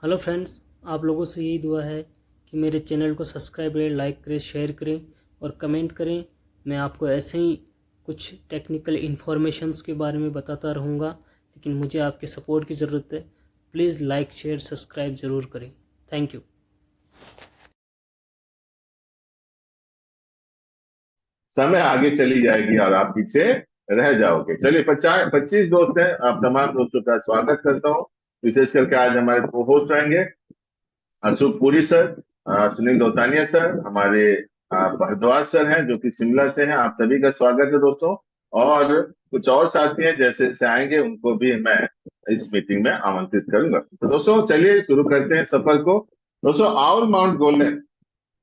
Hello friends, आप लोगों से यही दुआ है कि मेरे चैनल को सब्सक्राइब करें, लाइक करें, शेयर करें और कमेंट करें। मैं आपको ऐसे ही कुछ टेक्निकल इन्फॉर्मेशंस के बारे में बताता रहूँगा, लेकिन मुझे आपके सपोर्ट की ज़रूरत है। प्लीज़ लाइक, शेयर, सब्सक्राइब ज़रूर करें। Thank you. समय आगे चली जाएगी और आप पीछे रह जाओगे। चलिए, 25 दोस्त हैं, आप तमाम दोस्तों का स्वागत करता हूँ। विशेष करके आज हमारे को होस्ट रहेंगे अशोक पुरी सर, सुनील दौतानिया सर, हमारे भारद्वाज सर हैं जो कि शिमला से हैं। आप सभी का स्वागत है दोस्तों। और कुछ और साथी हैं जैसे जैसे आएंगे उनको भी मैं इस मीटिंग में आमंत्रित करूंगा। तो दोस्तों चलिए शुरू करते हैं सफर को। दोस्तों, आउल माउंट गोल्डन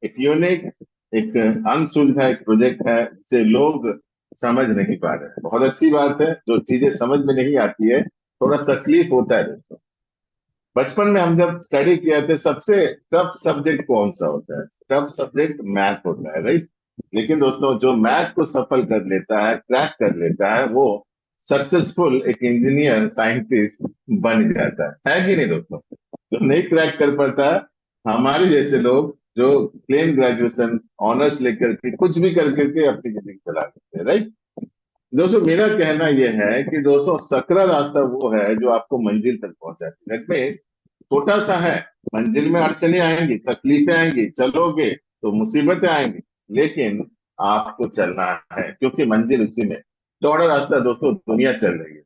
एक यूनिक, एक अनसुलझा एक प्रोजेक्ट है जिसे लोग समझ नहीं पा रहे हैं। बहुत अच्छी बात है, जो चीजें समझ में नहीं आती है थोड़ा तकलीफ होता है दोस्तों। बचपन में हम जब स्टडी किए थे, सबसे टफ सब्जेक्ट कौन सा होता है? टफ सब्जेक्ट मैथ होता है, राइट? लेकिन दोस्तों, जो मैथ को सफल कर लेता है, क्रैक कर लेता है, वो सक्सेसफुल एक इंजीनियर, साइंटिस्ट बन जाता है कि नहीं दोस्तों? जो नहीं क्रैक कर पाता है, हमारे जैसे लोग जो प्लेन ग्रेजुएशन ऑनर्स लेकर के कुछ भी कर करके अपनी जिंदगी चला लेते हैं, राइट? दोस्तों, मेरा कहना यह है कि दोस्तों, सकरा रास्ता वो है जो आपको मंजिल तक पहुंचाती है। दैट मीन्स छोटा सा है, मंजिल में अड़चने आएंगी, तकलीफें आएंगी, चलोगे तो मुसीबतें आएंगी, लेकिन आपको चलना है क्योंकि मंजिल उसी में। चौड़ा रास्ता दोस्तों, दुनिया चल रही है।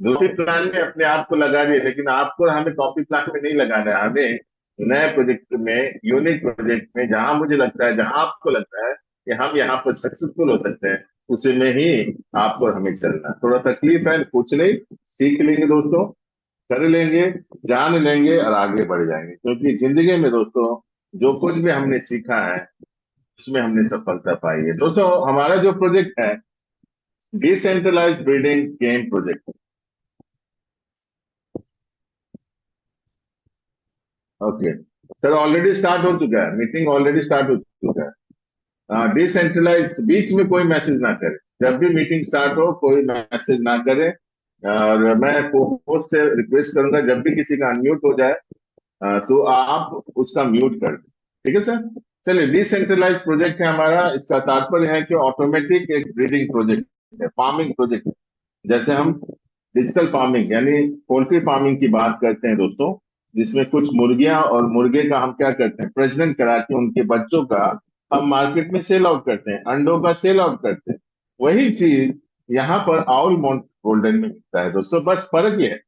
दूसरी प्लान में अपने आप को लगा दिए, लेकिन आपको हमें कॉपी प्लान में नहीं लगाना है। हमें नए प्रोजेक्ट में, यूनिक प्रोजेक्ट में, जहां मुझे लगता है, जहां आपको लगता है कि हम यहाँ पर सक्सेसफुल हो सकते हैं, उसी में ही आपको और हमें चलना है। थोड़ा तकलीफ है, कुछ नहीं, सीख लेंगे दोस्तों, कर लेंगे, जान लेंगे और आगे बढ़ जाएंगे। क्योंकि जिंदगी में दोस्तों, जो कुछ भी हमने सीखा है उसमें हमने सफलता पाई है। दोस्तों, हमारा जो प्रोजेक्ट है decentralise building game project. Okay sir, already start हो चुका है, मीटिंग ऑलरेडी स्टार्ट हो चुका है। डिसेंट्रलाइज, बीच में कोई मैसेज ना करे। जब भी मीटिंग स्टार्ट हो कोई मैसेज ना करे। और मैं होस्ट से रिक्वेस्ट करूंगा, जब भी किसी का अनम्यूट हो जाए तो आप उसका म्यूट कर दें। ठीक है सर? चलिए, डिसेंट्रलाइज प्रोजेक्ट है हमारा। इसका तात्पर्य है कि ऑटोमेटिक एक ब्रीडिंग प्रोजेक्ट है, फार्मिंग प्रोजेक्ट। जैसे हम डिजिटल फार्मिंग यानी पोल्ट्री फार्मिंग की बात करते हैं दोस्तों, जिसमें कुछ मुर्गियां और मुर्गे का हम क्या करते हैं, प्रजनन करा के उनके बच्चों का हम मार्केट में सेल आउट करते हैं, अंडों का सेल आउट करते हैं। वही चीज यहाँ पर आउल माउंट गोल्डन में मिलता है दोस्तों। बस फर्क ये है,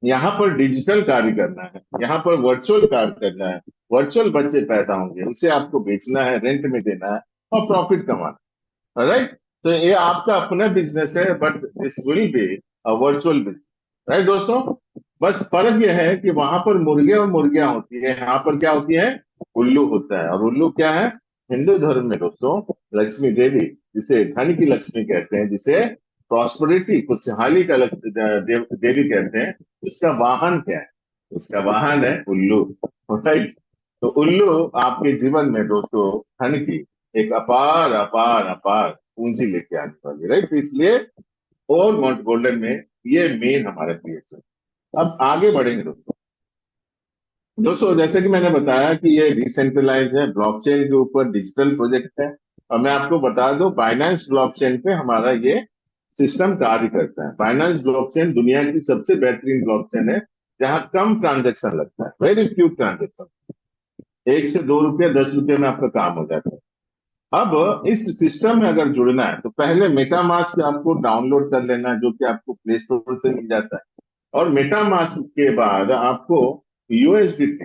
यहाँ पर डिजिटल कार्य करना है, यहाँ पर वर्चुअल कार्य करना है। वर्चुअल बच्चे पैदा होंगे, उसे आपको बेचना है, रेंट में देना है और प्रॉफिट कमाना है, राइट? तो ये आपका अपना बिजनेस है, but this will be a virtual business, right दोस्तों? बस फर्क यह है कि वहां पर मुर्गे और मुर्गियां होती है, यहाँ पर क्या होती है? उल्लू होता है। और उल्लू क्या है? हिंदू धर्म में दोस्तों लक्ष्मी देवी, जिसे धन की लक्ष्मी कहते हैं, जिसे प्रॉस्पेरिटी, खुशहाली का देवी कहते हैं, उसका वाहन क्या है? उसका वाहन है उल्लू, राइट? तो उल्लू आपके जीवन में दोस्तों धन की एक अपार अपार अपार पूंजी लेके आने वाली, राइट? तो इसलिए और माउंट गोल्डन में ये मेन हमारा क्रिएशन। अब आगे बढ़ेंगे दोस्तों। दोस्तों, जैसे कि मैंने बताया कि ये डिसेंट्रलाइज है, ब्लॉकचेन के ऊपर डिजिटल प्रोजेक्ट है। और मैं आपको बता दूं, बाइनेंस ब्लॉकचेन पे हमारा ये सिस्टम कार्य करता है। बाइनेंस ब्लॉकचेन दुनिया की सबसे बेहतरीन ब्लॉकचेन है, जहां कम ट्रांजेक्शन लगता है, वेरी फ्यू ट्रांजेक्शन। 1 से 2 रुपया, 10 रुपये में आपका काम हो जाता है। अब इस सिस्टम में अगर जुड़ना है तो पहले मेटामास्क आपको डाउनलोड कर लेना है, जो कि आपको प्ले स्टोर से मिल जाता है। और मेटामास्क के बाद आपको यूएसडीटी,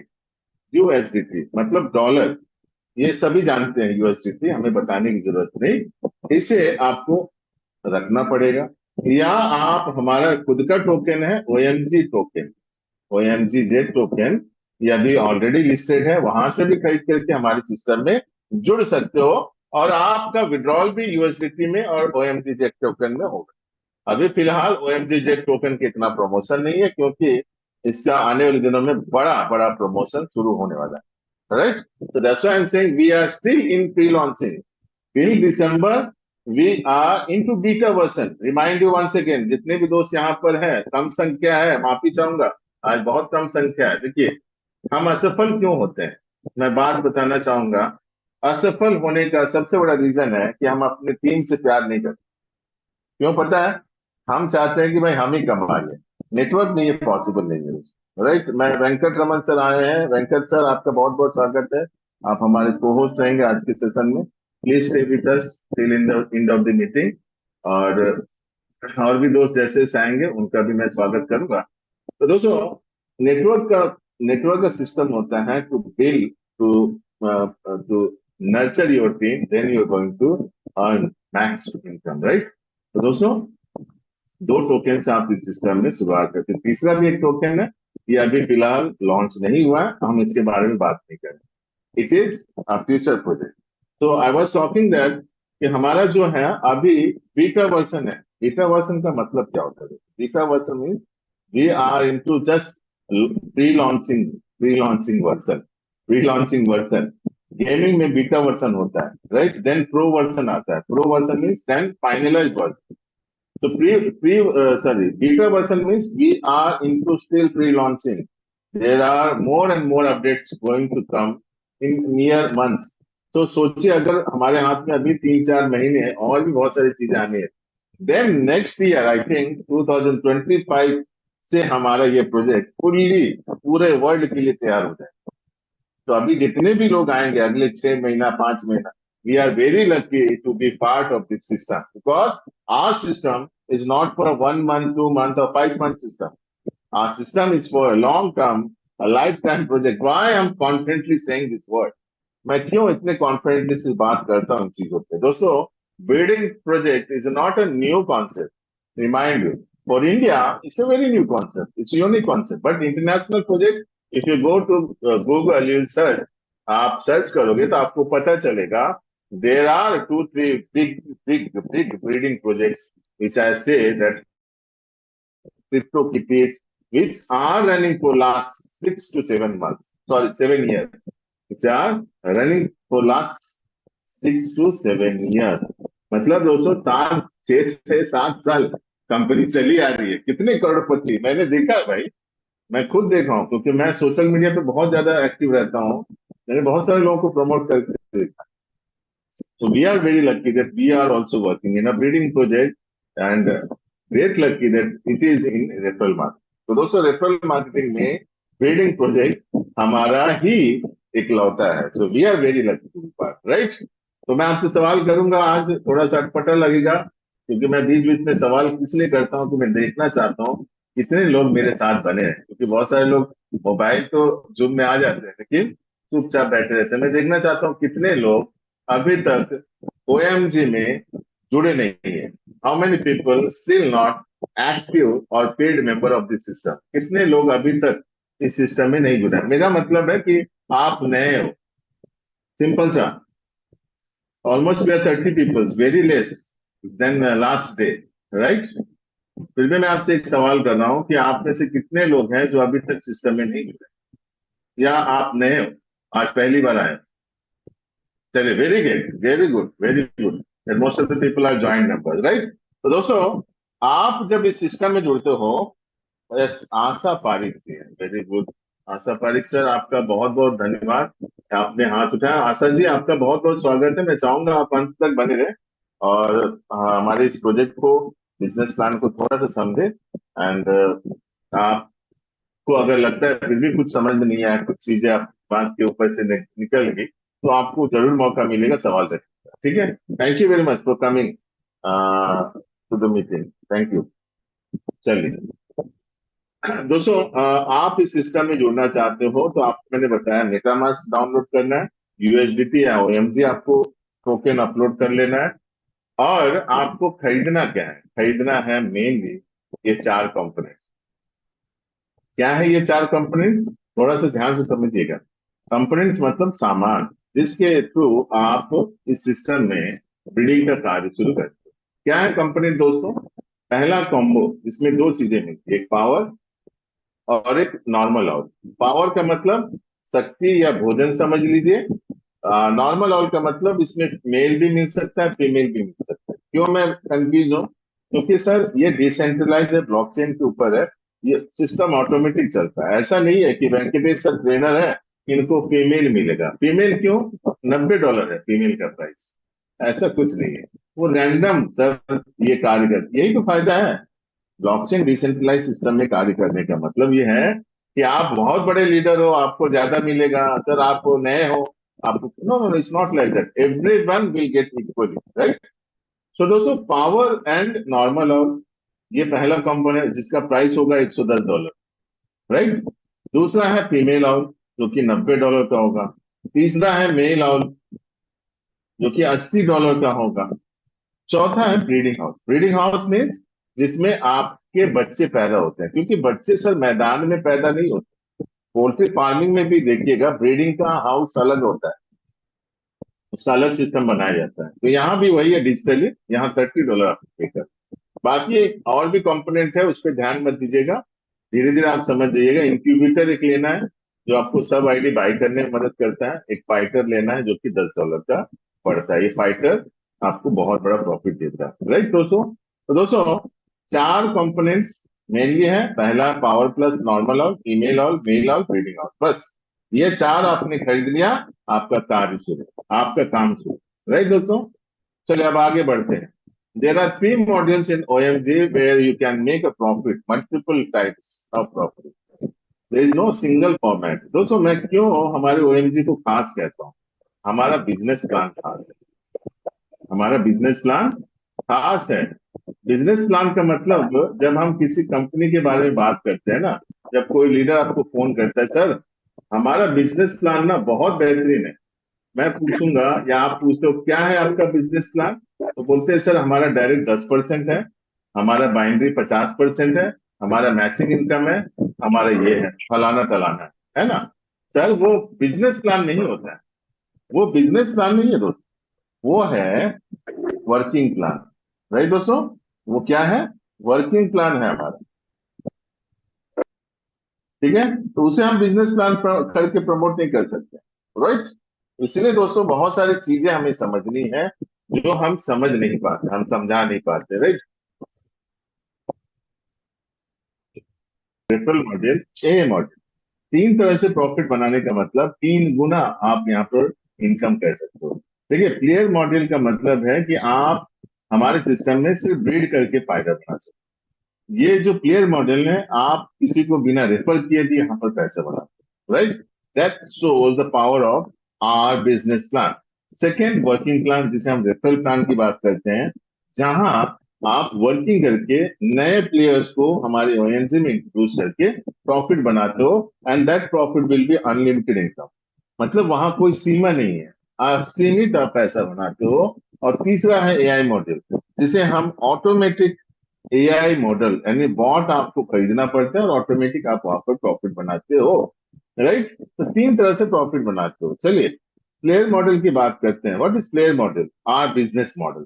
यूएसडीटी मतलब डॉलर, ये सभी जानते हैं, यूएसडीटी हमें बताने की जरूरत नहीं, इसे आपको रखना पड़ेगा। या आप, हमारा खुद का टोकन है OMG token, OMG Z token, यह भी ऑलरेडी लिस्टेड है, वहां से भी खरीद करके हमारे सिस्टम में जुड़ सकते हो। और आपका विड्रॉल भी यूएसडीटी में और ओएमजी जेड टोकन में होगा। अभी फिलहाल ओएमजी जेड टोकन की इतना प्रमोशन नहीं है, क्योंकि इसका आने वाले दिनों में बड़ा बड़ा प्रमोशन शुरू होने वाला है, राइट? तो that's why I am saying we are still in pre launching. Till December we are in to beta version. Remind you once again, जितने भी दोस्त यहाँ पर हैं, कम संख्या है, माफी चाहूंगा, आज बहुत कम संख्या है। देखिए, हम असफल क्यों होते हैं, मैं बात बताना चाहूंगा। असफल होने का सबसे बड़ा रीजन है कि हम अपनी टीम से प्यार नहीं करते। क्यों पता है? हम चाहते हैं कि भाई हम ही कमा लें। नेटवर्क में ये पॉसिबल नहीं है। राइट, मैं वेंकट रमन सर आए हैं। वेंकट सर, आपका बहुत बहुत स्वागत है। आप हमारे को होस्ट रहेंगे आज के सेशन में। Please stay with us till in the end of the meeting. और भी दोस्त जैसे जैसे आएंगे उनका भी मैं स्वागत करूंगा। तो दोस्तों, नेटवर्क का नेटवर्क का सिस्टम होता है to build, to to nurture your team, then you are going to earn max income, right. तो दोस्तों, दो टोकन से आप इस सिस्टम में शुरुआत करते हैं। तीसरा भी एक टोकन है, ये अभी फिलहाल लॉन्च नहीं हुआ है, हम इसके बारे में बात नहीं करें। It is a future project. तो आई वाज टॉकिंग दैट कि हमारा जो है अभी बीटा वर्जन है। बीटा वर्जन का मतलब क्या होता है? Beta version mean we are into just pre launching, pre launching version. Gaming में बीटा वर्जन होता है, राइट। देन प्रो वर्जन आता है। Pro version means then finalise version. So sorry, beta version means we are into still pre-launching. There are more and more updates going to come in near months. तो सोचिए, अगर हमारे हाथ में अभी 3-4 महीने हैं और भी बहुत सारी चीजें आनी है, then next year I think 2025 से हमारा ये प्रोजेक्ट फुल्ली पूरे वर्ल्ड के लिए तैयार हो जाए। तो अभी जितने भी लोग आएंगे अगले 6 महीना 5 महीना, we are very lucky to be part of this system, because our system is not for a 1 month, 2 month, or 5 month system. Our system is for a long term, a lifetime project. Why I'm confidently saying this word? मैं क्यों इतने confidently से बात करता हूँ इन चीजों पे? दोस्तों, building project is not a new concept. Remind you, for India it's a very new concept, it's unique concept, but international project, if you go to Google, you search, आप सर्च करोगे तो आपको पता चलेगा there are 2-3 big building projects which I say that CryptoKitties, which are running for last 6 to 7 months, sorry, 7 years, which are running for last 6 to 7 years. मतलब दोस्तों, 6 से 7 साल कंपनी चली आ रही है। कितने करोड़पति मैंने देखा है भाई, मैं खुद देखा हूँ, क्योंकि मैं सोशल मीडिया पे बहुत ज्यादा एक्टिव रहता हूँ। मैंने बहुत सारे लोगों को प्रमोट करके देखा। So we are very lucky that we are also working in a breeding project, and great lucky that it is in referral marketing. तो दोस्तों, रेफरल मार्केटिंग में ब्रीडिंग प्रोजेक्ट हमारा ही इकलौता है। So we are very lucky to be part, right. तो मैं आपसे सवाल करूंगा, आज थोड़ा सा अटपटा लगेगा, क्योंकि मैं बीच बीच में सवाल इसलिए करता हूँ कि मैं देखना चाहता हूँ कितने लोग मेरे साथ बने हैं, क्योंकि बहुत सारे लोग मोबाइल तो जूम में आ जाते हैं लेकिन चुपचाप बैठे रहते हैं। मैं देखना चाहता हूँ कितने लोग अभी तक ओएमजी में जुड़े नहीं है। How many people still not active और paid member of this system? कितने लोग अभी तक इस सिस्टम में नहीं जुड़े? मेरा मतलब है कि आप नए हो, सिंपल सा। Almost we are 30 peoples, very less than last day, right. फिर भी मैं आपसे एक सवाल कर रहा हूं कि आप में से कितने लोग हैं जो अभी तक सिस्टम में नहीं जुड़े, या आप नए हो, आज पहली बार आए? चलिए, very good, very good, very good. Most of the people are joint members, right. तो दोस्तों, आप जब इस सिस्टम में जुड़ते हो, यस, आशा पारिक जी है, वेरी गुड। आशा पारिक सर, आपका बहुत बहुत धन्यवाद, आपने हाथ उठाया। आशा जी, आपका बहुत बहुत स्वागत है। मैं चाहूंगा आप अंत तक बने रहे और हमारे इस प्रोजेक्ट को, बिजनेस प्लान को थोड़ा सा समझे। एंड आपको अगर लगता है फिर भी कुछ समझ में नहीं आया, कुछ चीजें आप बात के ऊपर से निकल गई, तो आपको जरूर मौका मिलेगा सवाल रखने का, ठीक है। Thank you very much for coming to the meeting, thank you. चलिए दोस्तों, आप इस सिस्टम में जुड़ना चाहते हो तो आपको मैंने बताया मेटामास्क डाउनलोड करना है, यूएसडीटी या ओएमजी आपको टोकन अपलोड कर लेना है, और आपको खरीदना क्या है? खरीदना है मेनली ये 4 कंपोनेंट्स। क्या है ये 4 कंपोनेंट्स? थोड़ा सा ध्यान से समझिएगा। कंपोनेंट्स मतलब सामान, जिसके थ्रू आप इस सिस्टम में बिल्डिंग का कार्य शुरू करते हो। क्या है कंपोनेंट दोस्तों? पहला कॉम्बो, इसमें 2 चीजें मिलती है, एक पावर और एक नॉर्मल ऑयल। पावर का मतलब शक्ति या भोजन समझ लीजिए। नॉर्मल ऑयल का मतलब इसमें मेल भी मिल सकता है, फीमेल भी मिल सकता है। क्यों मैं कंफ्यूज हूँ? क्योंकि सर ये डिसेंट्रलाइज है, ब्लॉकचेन के ऊपर है, ये सिस्टम ऑटोमेटिक चलता है। ऐसा नहीं है कि वेंकटेश सर ट्रेनर है, इनको फीमेल मिलेगा। फीमेल क्यों? $90 है फीमेल का प्राइस। ऐसा कुछ नहीं है, वो रैंडम सर ये कार्य कर, यही तो फायदा है ब्लॉकचेन डिसेंट्रलाइज सिस्टम में कार्य करने का। मतलब ये है कि आप बहुत बड़े लीडर हो, आपको ज्यादा मिलेगा, सर आप नए हो आपको, no no, it's not like that, everyone will get equally, right. So दोस्तों, पावर एंड नॉर्मल और ये पहला कंपोनेंट जिसका प्राइस होगा $110, राइट। दूसरा है फीमेल ऑल जो कि $90 का होगा। तीसरा है मेल ऑल जो कि $80 का होगा। चौथा है breeding house. Breeding house means जिसमें आपके बच्चे पैदा होते हैं, क्योंकि बच्चे सर मैदान में पैदा नहीं होते। पोल्ट्री फार्मिंग में भी देखिएगा ब्रीडिंग का हाउस अलग होता है, उसका अलग सिस्टम बनाया जाता है। तो यहाँ भी वही है डिजिटली, यहाँ $30 आप पे कर। बाकी एक और भी कंपोनेंट है, उस पर ध्यान मत दीजिएगा, धीरे धीरे आप समझ जाइएगा। इंक्यूबेटर एक लेना है जो आपको सब आईडी बाय करने में मदद करता है। एक फाइटर लेना है जो कि $10 का पड़ता है। ये फाइटर आपको बहुत बड़ा प्रॉफिट देता है, राइट दोस्तों। तो दोस्तों, चार कंपोनेंट्स मेनली है। पहला power plus normal all, email all, male all, breeding all, बस ये चार आपने खरीद लिया, आपका कार्य शुरू, आपका काम शुरू, राइट दोस्तों। चलिए अब आगे बढ़ते हैं। There are three modules in OMG where you can make a profit, multiple types of profit. There is no single format. दोस्तों, मैं क्यों हमारे OMG को खास कहता हूँ? हमारा बिजनेस प्लान खास है। हमारा बिजनेस प्लान खास है। बिजनेस प्लान का मतलब, जब हम किसी कंपनी के बारे में बात करते हैं ना, जब कोई लीडर आपको फोन करता है, सर हमारा बिजनेस प्लान ना बहुत बेहतरीन है, मैं पूछूंगा या आप पूछते हो क्या है आपका बिजनेस प्लान, तो बोलते हैं सर हमारा डायरेक्ट 10% है, हमारा बाइंड्री 50% है, हमारा मैचिंग इनकम है, हमारा ये है फलाना तलाना है ना। सर वो बिजनेस प्लान नहीं होता है, वो बिजनेस प्लान नहीं है दोस्त, वो है वर्किंग प्लान, राइट दोस्तों। वो क्या है? वर्किंग प्लान है हमारा, ठीक है। तो उसे हम बिजनेस प्लान करके प्रमोट नहीं कर सकते, राइट। इसलिए दोस्तों बहुत सारी चीजें हमें समझनी है जो हम समझ नहीं पाते, हम समझा नहीं पाते, राइट। रेफरल मॉडल, ए मॉडल, तीन तरह से प्रॉफिट बनाने का मतलब 3 गुना आप यहाँ पर इनकम कर सकते हो। देखिए, प्लेयर मॉडल का मतलब है कि आप हमारे सिस्टम में सिर्फ ब्रीड करके फायदा बना सकते हो। ये जो प्लेयर मॉडल है, आप किसी को बिना रेफर किए भी यहाँ पर पैसा बनाते हो, right. That shows the power of our business plan. Second, working plan, जिसे हम रेफरल प्लान की बात करते हैं, जहां आप वर्किंग करके नए प्लेयर्स को हमारे ओएनजी में इंट्रोड्यूस करके प्रॉफिट बनाते हो, and that profit will be unlimited income. मतलब वहां कोई सीमा नहीं है, असीमित आप पैसा बनाते हो। और तीसरा है एआई मॉडल, जिसे हम ऑटोमेटिक एआई मॉडल, यानी बॉट आपको खरीदना पड़ता है और ऑटोमेटिक आप वहां पर प्रॉफिट बनाते हो, राइट। तो तीन तरह से प्रॉफिट बनाते हो। चलिए प्लेयर मॉडल की बात करते हैं। What is player model? Our business model.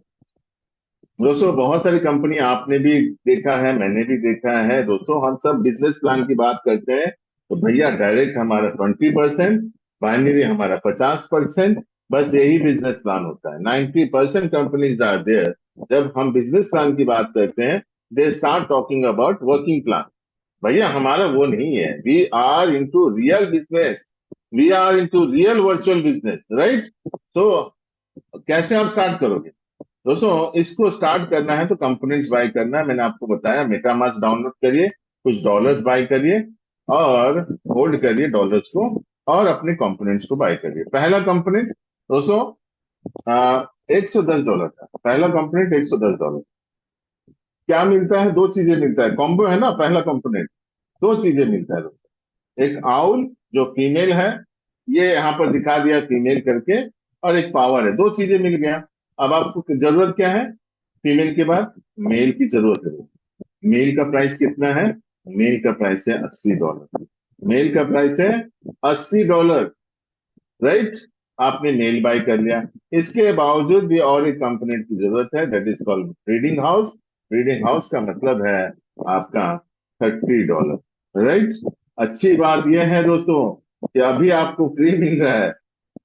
दोस्तों बहुत सारी कंपनी आपने भी देखा है, मैंने भी देखा है दोस्तों, हम सब बिजनेस प्लान की बात करते हैं तो भैया डायरेक्ट हमारा 20%, बाइनरी हमारा 50%, बस यही बिजनेस प्लान होता है। 90% कंपनीज आर देयर। जब हम बिजनेस प्लान की बात करते हैं, they start talking about working plan. भैया हमारा वो नहीं है, we are into real business, we are into real virtual business, right. So कैसे आप स्टार्ट करोगे? दोस्तों इसको स्टार्ट करना है तो कंपोनेंट्स बाय करना है, मैंने आपको बताया। मेटामास्क डाउनलोड करिए, कुछ डॉलर्स बाय करिए और होल्ड करिए डॉलर्स को, और अपने कंपोनेंट्स को बाय करिए। पहला कंपोनेंट दोस्तों $110 का पहला कंपोनेंट, $110। क्या मिलता है? दो चीजें मिलता है, कॉम्बो है ना पहला कंपोनेंट। दो चीजें मिलता है दोस्तों, एक आउल जो फीमेल है, ये यहाँ पर दिखा दिया फीमेल करके, और एक पावर है। दो चीजें मिल गया। अब आपको जरूरत क्या है? फीमेल के बाद मेल की जरूरत है। मेल का प्राइस कितना है? मेल का प्राइस है $80। मेल का प्राइस है $80, राइट। आपने मेल बाय कर लिया। इसके बावजूद भी और एक कंपोनेंट की जरूरत है, that is called breeding house. Breeding house का मतलब है आपका $30, राइट। अच्छी बात यह है दोस्तों कि अभी आपको फ्री मिल रहा है,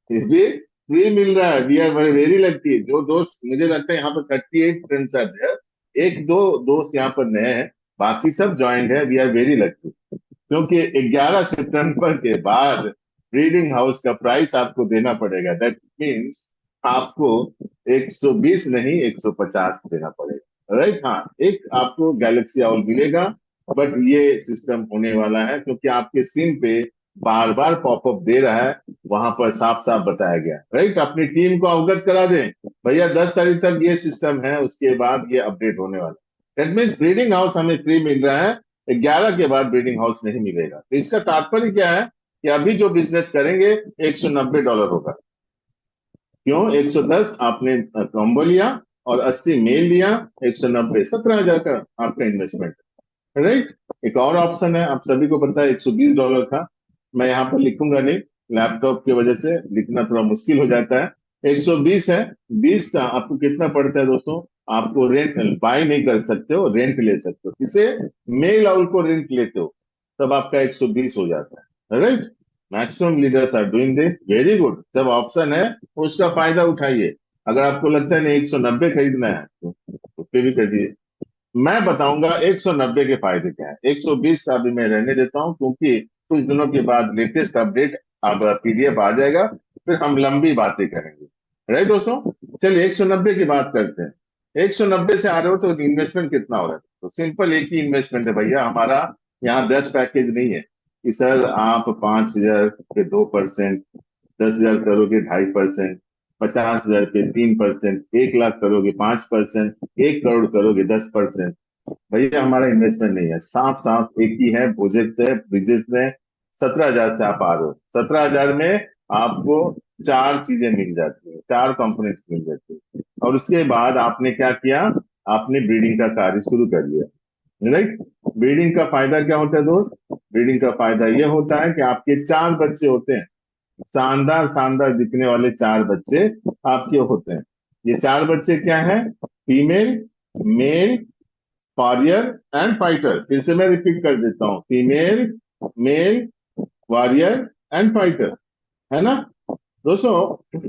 फिर भी फ्री मिल रहा है। We are very lucky. जो दोस्त, मुझे लगता है यहाँ पर 38 फ्रेंड्स आर देयर, एक दो दोस्त यहाँ पर नए हैं, बाकी सब ज्वाइंट है, वी आर वेरी लकी। क्योंकि 11 सितंबर के बाद ब्रीडिंग हाउस का प्राइस आपको देना पड़ेगा। दैट मीन्स आपको 120 नहीं 150 देना पड़ेगा, राइट। हाँ, एक आपको गैलेक्सी आउल मिलेगा, बट ये सिस्टम होने वाला है क्योंकि आपके स्क्रीन पे बार बार पॉपअप दे रहा है, वहां पर साफ साफ बताया गया, राइट। अपनी टीम को अवगत करा दें भैया 10 तारीख तक ये सिस्टम है, उसके बाद ये अपडेट होने वाला है। दैट मीन्स ब्रीडिंग हाउस हमें फ्री मिल रहा है, 11 के बाद ब्रीडिंग हाउस नहीं मिलेगा। तो इसका तात्पर्य क्या है कि अभी जो बिजनेस करेंगे $190 होगा। क्यों? 110 आपने कॉम्बो लिया और 80 मेल लिया, 190, 17,000 का आपका इन्वेस्टमेंट, राइट। एक और ऑप्शन है, आप सभी को पता है, $120 था। मैं यहाँ पर लिखूंगा नहीं, लैपटॉप की वजह से लिखना थोड़ा मुश्किल हो जाता है। 120 है। 20 का आपको कितना पड़ता है दोस्तों? आपको रेंट बाय नहीं कर सकते हो, रेंट ले सकते हो। किसे? मेल आउल को रेंट लेते हो, तब आपका 120 हो जाता है, right. Maximum leaders are doing this, very good. जब ऑप्शन है उसका फायदा उठाइए। अगर आपको लगता है नहीं 190 खरीदना है तो उस पे भी करिए। मैं बताऊंगा 190 के फायदे क्या है। 120 का भी मैं रहने देता हूं क्योंकि कुछ दिनों के बाद लेटेस्ट अपडेट अब पीडीएफ आ जाएगा, फिर हम लंबी बातें करेंगे, राइट दोस्तों। चलिए 190 की बात करते हैं। 190 से आ रहे हो तो इन्वेस्टमेंट कितना हो रहा है? तो सिंपल एक ही इन्वेस्टमेंट है भैया हमारा। यहाँ 10 पैकेज नहीं है कि सर आप 5,000 पे 2%, 10,000 करोगे 2.5%, 50,000 पे 3%, 1 लाख करोगे 5%, 1 करोड़ करोगे 10%। भैया हमारा इन्वेस्टमेंट नहीं है, साफ साफ एक ही है, प्रोजेक्ट है, बिजनेस में। 17,000 से आप आ रहे हो, 17,000 में आपको चार चीजें मिल जाती है, चार कंपोनेंट्स मिल जाती है। और उसके बाद आपने क्या किया? आपने ब्रीडिंग का कार्य शुरू कर दिया, राइट। ब्रीडिंग का फायदा क्या होता है दोस्त? ब्रीडिंग का फायदा यह होता है कि आपके चार बच्चे होते हैं, शानदार शानदार दिखने वाले चार बच्चे आपके होते हैं। ये चार बच्चे क्या है? Female, male, warrior and fighter. फिर से मैं रिपीट कर देता हूँ, female, male, warrior and fighter, है ना दोस्तों।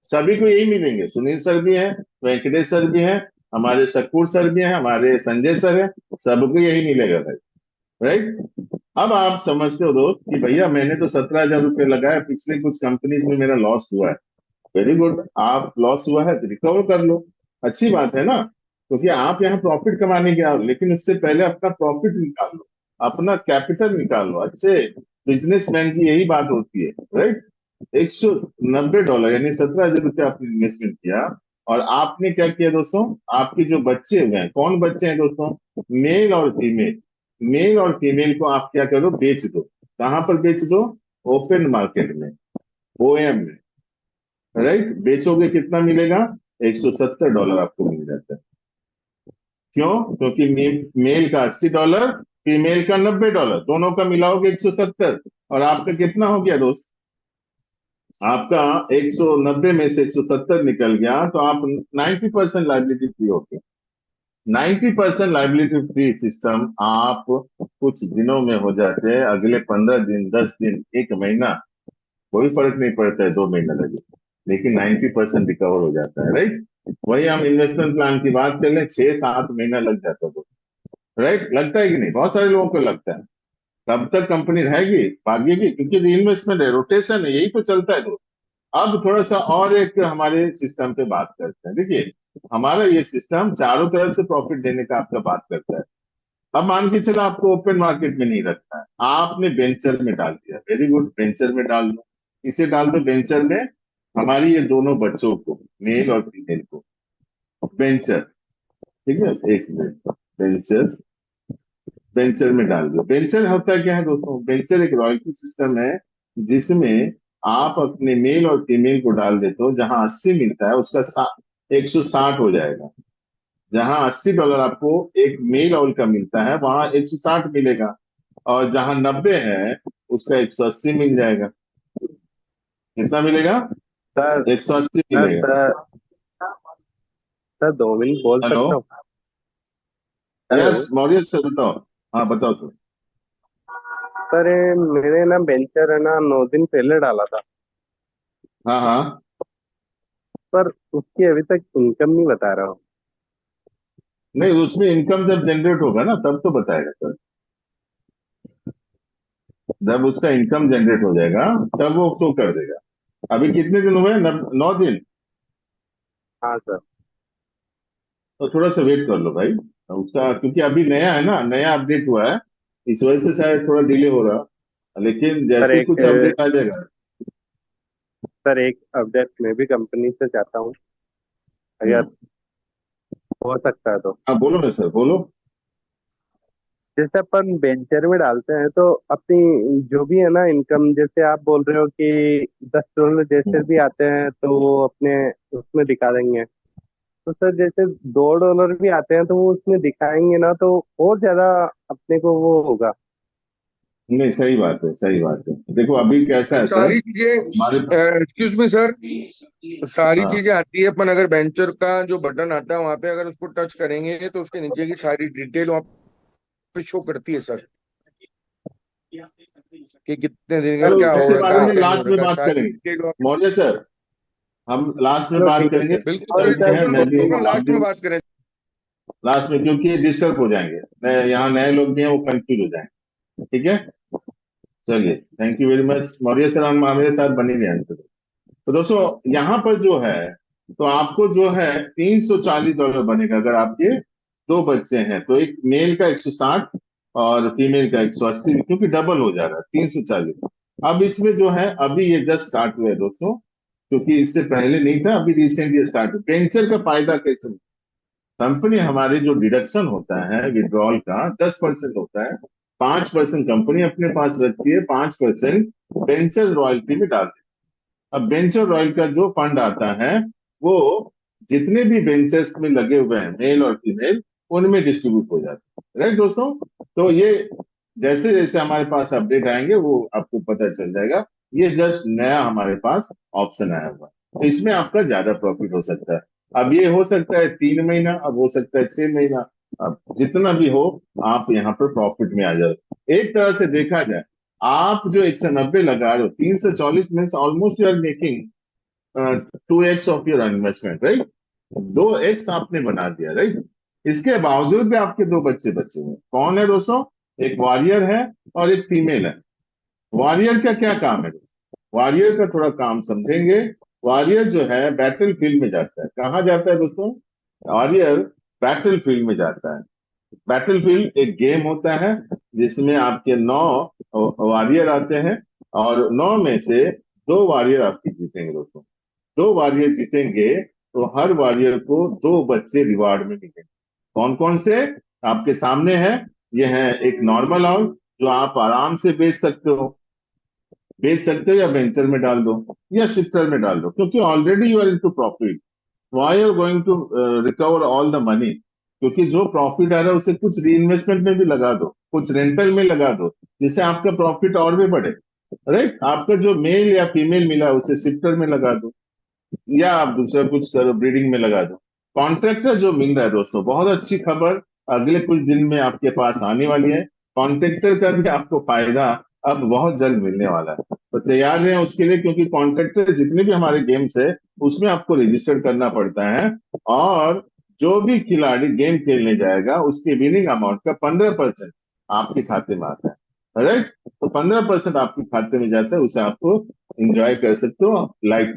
सभी को यही मिलेंगे, सुनील सर भी हैं, वेंकटेश सर भी हैं, हमारे सकूर सर भी हैं, हमारे संजय सर हैं, सबको यही मिलेगा भाई, राइट। अब आप समझते हो दोस्त कि भैया मैंने तो 17,000 रुपये लगाया, पिछले कुछ कंपनीज में मेरा लॉस हुआ है। वेरी गुड, आप लॉस हुआ है तो रिकवर कर लो, अच्छी बात है ना। क्योंकि आप यहाँ प्रॉफिट कमाने के आओ, लेकिन उससे पहले अपना प्रॉफिट निकाल लो, अपना कैपिटल निकाल लो। अच्छे बिजनेसमैन की यही बात होती है, राइट। $190 यानी 17,000 आपने इन्वेस्टमेंट किया। और आपने क्या किया दोस्तों? आपके जो बच्चे हुए हैं, कौन बच्चे हैं दोस्तों? मेल और फीमेल। मेल और फीमेल को आप क्या करो? बेच दो। कहां पर बेच दो? ओपन मार्केट में, ओएम में, राइट। बेचोगे कितना मिलेगा? $170 आपको मिल जाता है। क्यों? क्योंकि मेल का $80, फीमेल का $90, दोनों का मिलाओगे 170। और आपका कितना हो गया दोस्त? आपका 190 में से 170 निकल गया, तो आप 90% लाइबिलिटी फ्री हो गए। 90% लाइबिलिटी फ्री सिस्टम आप कुछ दिनों में हो जाते हैं, अगले 15 दिन, 10 दिन, एक महीना, कोई फर्क नहीं पड़ता है, 2 महीना लगे, लेकिन 90% रिकवर हो जाता है, राइट। वही हम इन्वेस्टमेंट प्लान की बात कर लें, 6-7 महीना लग जाता है, राइट। लगता है कि नहीं? बहुत सारे लोगों को लगता है। कब तक कंपनी रहेगी, भागेगी? क्योंकि इन्वेस्टमेंट है, रोटेशन है, यही तो चलता है दोस्त। अब थोड़ा सा और एक हमारे सिस्टम पे बात करते हैं। देखिए, हमारा ये सिस्टम चारों तरफ से प्रॉफिट देने का आपका बात करता है। अब मान के चलो आपको ओपन मार्केट में नहीं रखना है, आपने वेंचर में डाल दिया, वेरी गुड, वेंचर में डाल दो। इसे डाल दो वेंचर में, हमारी ये दोनों बच्चों को, मेल और फीमेल को, वेंचर, ठीक है, एक मिनट, वेंचर, वेंचर में डाल दो। वेंचर होता है क्या है दोस्तों? वेंचर एक रॉयल्टी सिस्टम है जिसमें आप अपने मेल और फीमेल को डाल देते हो। जहां 80 मिलता है उसका 160 हो जाएगा। जहां $80 आपको एक मेल ऑयल का मिलता है, वहां 160 मिलेगा। और जहां 90 है उसका 180 मिल जाएगा। कितना मिलेगा? सर 180 सर मिलेगा। सर सर 2 मिनट बोल हेलो, सकता हूँ? हेलो यस मौर्य सर, बताओ। हाँ बताओ सर। सर, ये मैंने ना वेंचर है ना 9 दिन पहले डाला था, हाँ हाँ। पर उसकी अभी तक इनकम नहीं बता रहा हूँ। नहीं, उसमें इनकम जब जनरेट होगा ना तब तो बताएगा सर। जब उसका इनकम जनरेट हो जाएगा तब वो शो कर देगा। अभी कितने दिन हुए? 9 दिन। हाँ सर। तो थोड़ा सा वेट कर लो भाई उसका, क्योंकि अभी नया है ना, नया अपडेट हुआ है, इस वजह से शायद थोड़ा डिले हो रहा, लेकिन सर जैसे ही एक कुछ अपडेट आ जाएगा। सर एक अपडेट मैं भी कंपनी से चाहता हूँ, अगर हम्म। हो सकता है तो। हाँ बोलो ना सर, बोलो। जैसे अपन वेंचर में डालते हैं तो अपनी जो भी है ना इनकम, जैसे आप बोल रहे हो कि $10 जैसे हम्म। भी आते हैं तो वो अपने उसमें दिखा देंगे। तो सर जैसे $2 भी आते हैं तो वो उसमें दिखाएंगे ना, तो और ज्यादा अपने को वो होगा। नहीं, सही बात है, सही बात है। देखो अभी कैसा तो है सर, सारी चीजें, हमारे। एक्सक्यूज मी सर, सारी हाँ। चीजें आती है। अपन अगर वेंचर का जो बटन आता है वहां पे अगर उसको टच करेंगे तो उसके नीचे की सारी डिटेल वहां पे शो करती है सर, कि कितने दिन का चलो क्या हो उसके बारे रखा है में क्या नहीं हो लास्ट में रखा है, बात सारी करेंगे डिटेल वहां मौर्य सर। हम लास्ट में चलो बात ठीक है करेंगे, सर। बिल्कुल और सर, चलते हैं, बिल्कुल मैं भी बिल्कुल हूँ, आप लास्ट भी में हो। बात करें। लास्ट में, क्योंकि डिस्टर्ब हो जाएंगे, यहाँ नए लोग भी हैं, वो कंफ्यूज हो जाएंगे। ठीक है, चलिए, thank you very much Maurya sir, हम हमारे साथ बने रहे। तो दोस्तों यहाँ पर जो है, तो आपको जो है $340 बनेगा अगर आपके दो बच्चे हैं, तो एक मेल का 160 और फीमेल का 180, क्योंकि डबल हो जा रहा है 340। अब इसमें जो है, अभी ये जस्ट स्टार्ट हुआ है दोस्तों, क्योंकि इससे पहले नहीं था, अभी रिसेंट ये स्टार्ट हुआ। वेंचर का फायदा कैसे? कंपनी हमारे जो डिडक्शन होता है विड्रॉल का 10% होता है, 5% कंपनी अपने पास रखती है, 5% वेंचर रॉयल्टी में डालती है। अब वेंचर रॉयल का जो फंड आता है, वो जितने भी वेंचर्स में लगे हुए हैं मेल और फीमेल, उनमें डिस्ट्रीब्यूट हो जाता है, राइट दोस्तों? तो ये जैसे जैसे हमारे पास अपडेट आएंगे वो आपको पता चल जाएगा। ये जस्ट नया हमारे पास ऑप्शन आया हुआ है, तो इसमें आपका ज्यादा प्रॉफिट हो सकता है। अब ये हो सकता है 3 महीना, अब हो सकता है 6 महीना, अब जितना भी हो, आप यहाँ पर प्रॉफिट में आ जाओ। एक तरह से देखा जाए, आप जो 190 लगा रहे हो, 340 में almost you are making 2x of your investment, right? 2x आपने बना दिया, राइट? इसके बावजूद भी आपके दो बच्चे बचे हुए हैं। कौन है दोस्तों? एक वॉरियर है और एक फीमेल है। वॉरियर का क्या काम है? वॉरियर का थोड़ा काम समझेंगे। वॉरियर जो है बैटल फील्ड में जाता है। कहाँ जाता है दोस्तों? वॉरियर बैटल फील्ड में जाता है। बैटलफील्ड एक गेम होता है जिसमें आपके 9 वॉरियर आते हैं, और 9 में से 2 वॉरियर आपके जीतेंगे दोस्तों। 2 वॉरियर जीतेंगे तो हर वॉरियर को 2 बच्चे रिवार्ड में मिलेंगे। कौन कौन से? आपके सामने है। ये है एक नॉर्मल आउल, जो आप आराम से बेच सकते हो या वेंचर में डाल दो या शिफ्टर में डाल दो, क्योंकि already you are into profit. Why are going to recover all the money? क्योंकि जो प्रॉफिट आ रहा है उसे कुछ री इन्वेस्टमेंट में भी लगा दो, कुछ रेंटल में लगा दो, जिससे आपका प्रॉफिट और भी बढ़े, राइट? आपका जो मेल या फीमेल मिला उसे शिफ्टर में लगा दो, या आप दूसरा कुछ करो, ब्रीडिंग में लगा दो। कॉन्ट्रैक्टर जो मिल रहा है दोस्तों, बहुत अच्छी खबर अगले कुछ दिन में आपके पास आने वाली है। कॉन्ट्रैक्टर का भी आपको फायदा अब बहुत जल्द मिलने वाला है, तो तैयार रहें उसके लिए, क्योंकि कॉन्ट्रैक्टर जितने भी हमारे गेम्स है उसमें आपको रजिस्टर करना पड़ता है, और जो भी खिलाड़ी गेम खेलने जाएगा उसके विनिंग अमाउंट का 15% आपके खाते में आता है, राइट? तो 15% आपके खाते में जाता है, उसे आपको इंजॉय कर सकते हो लाइफ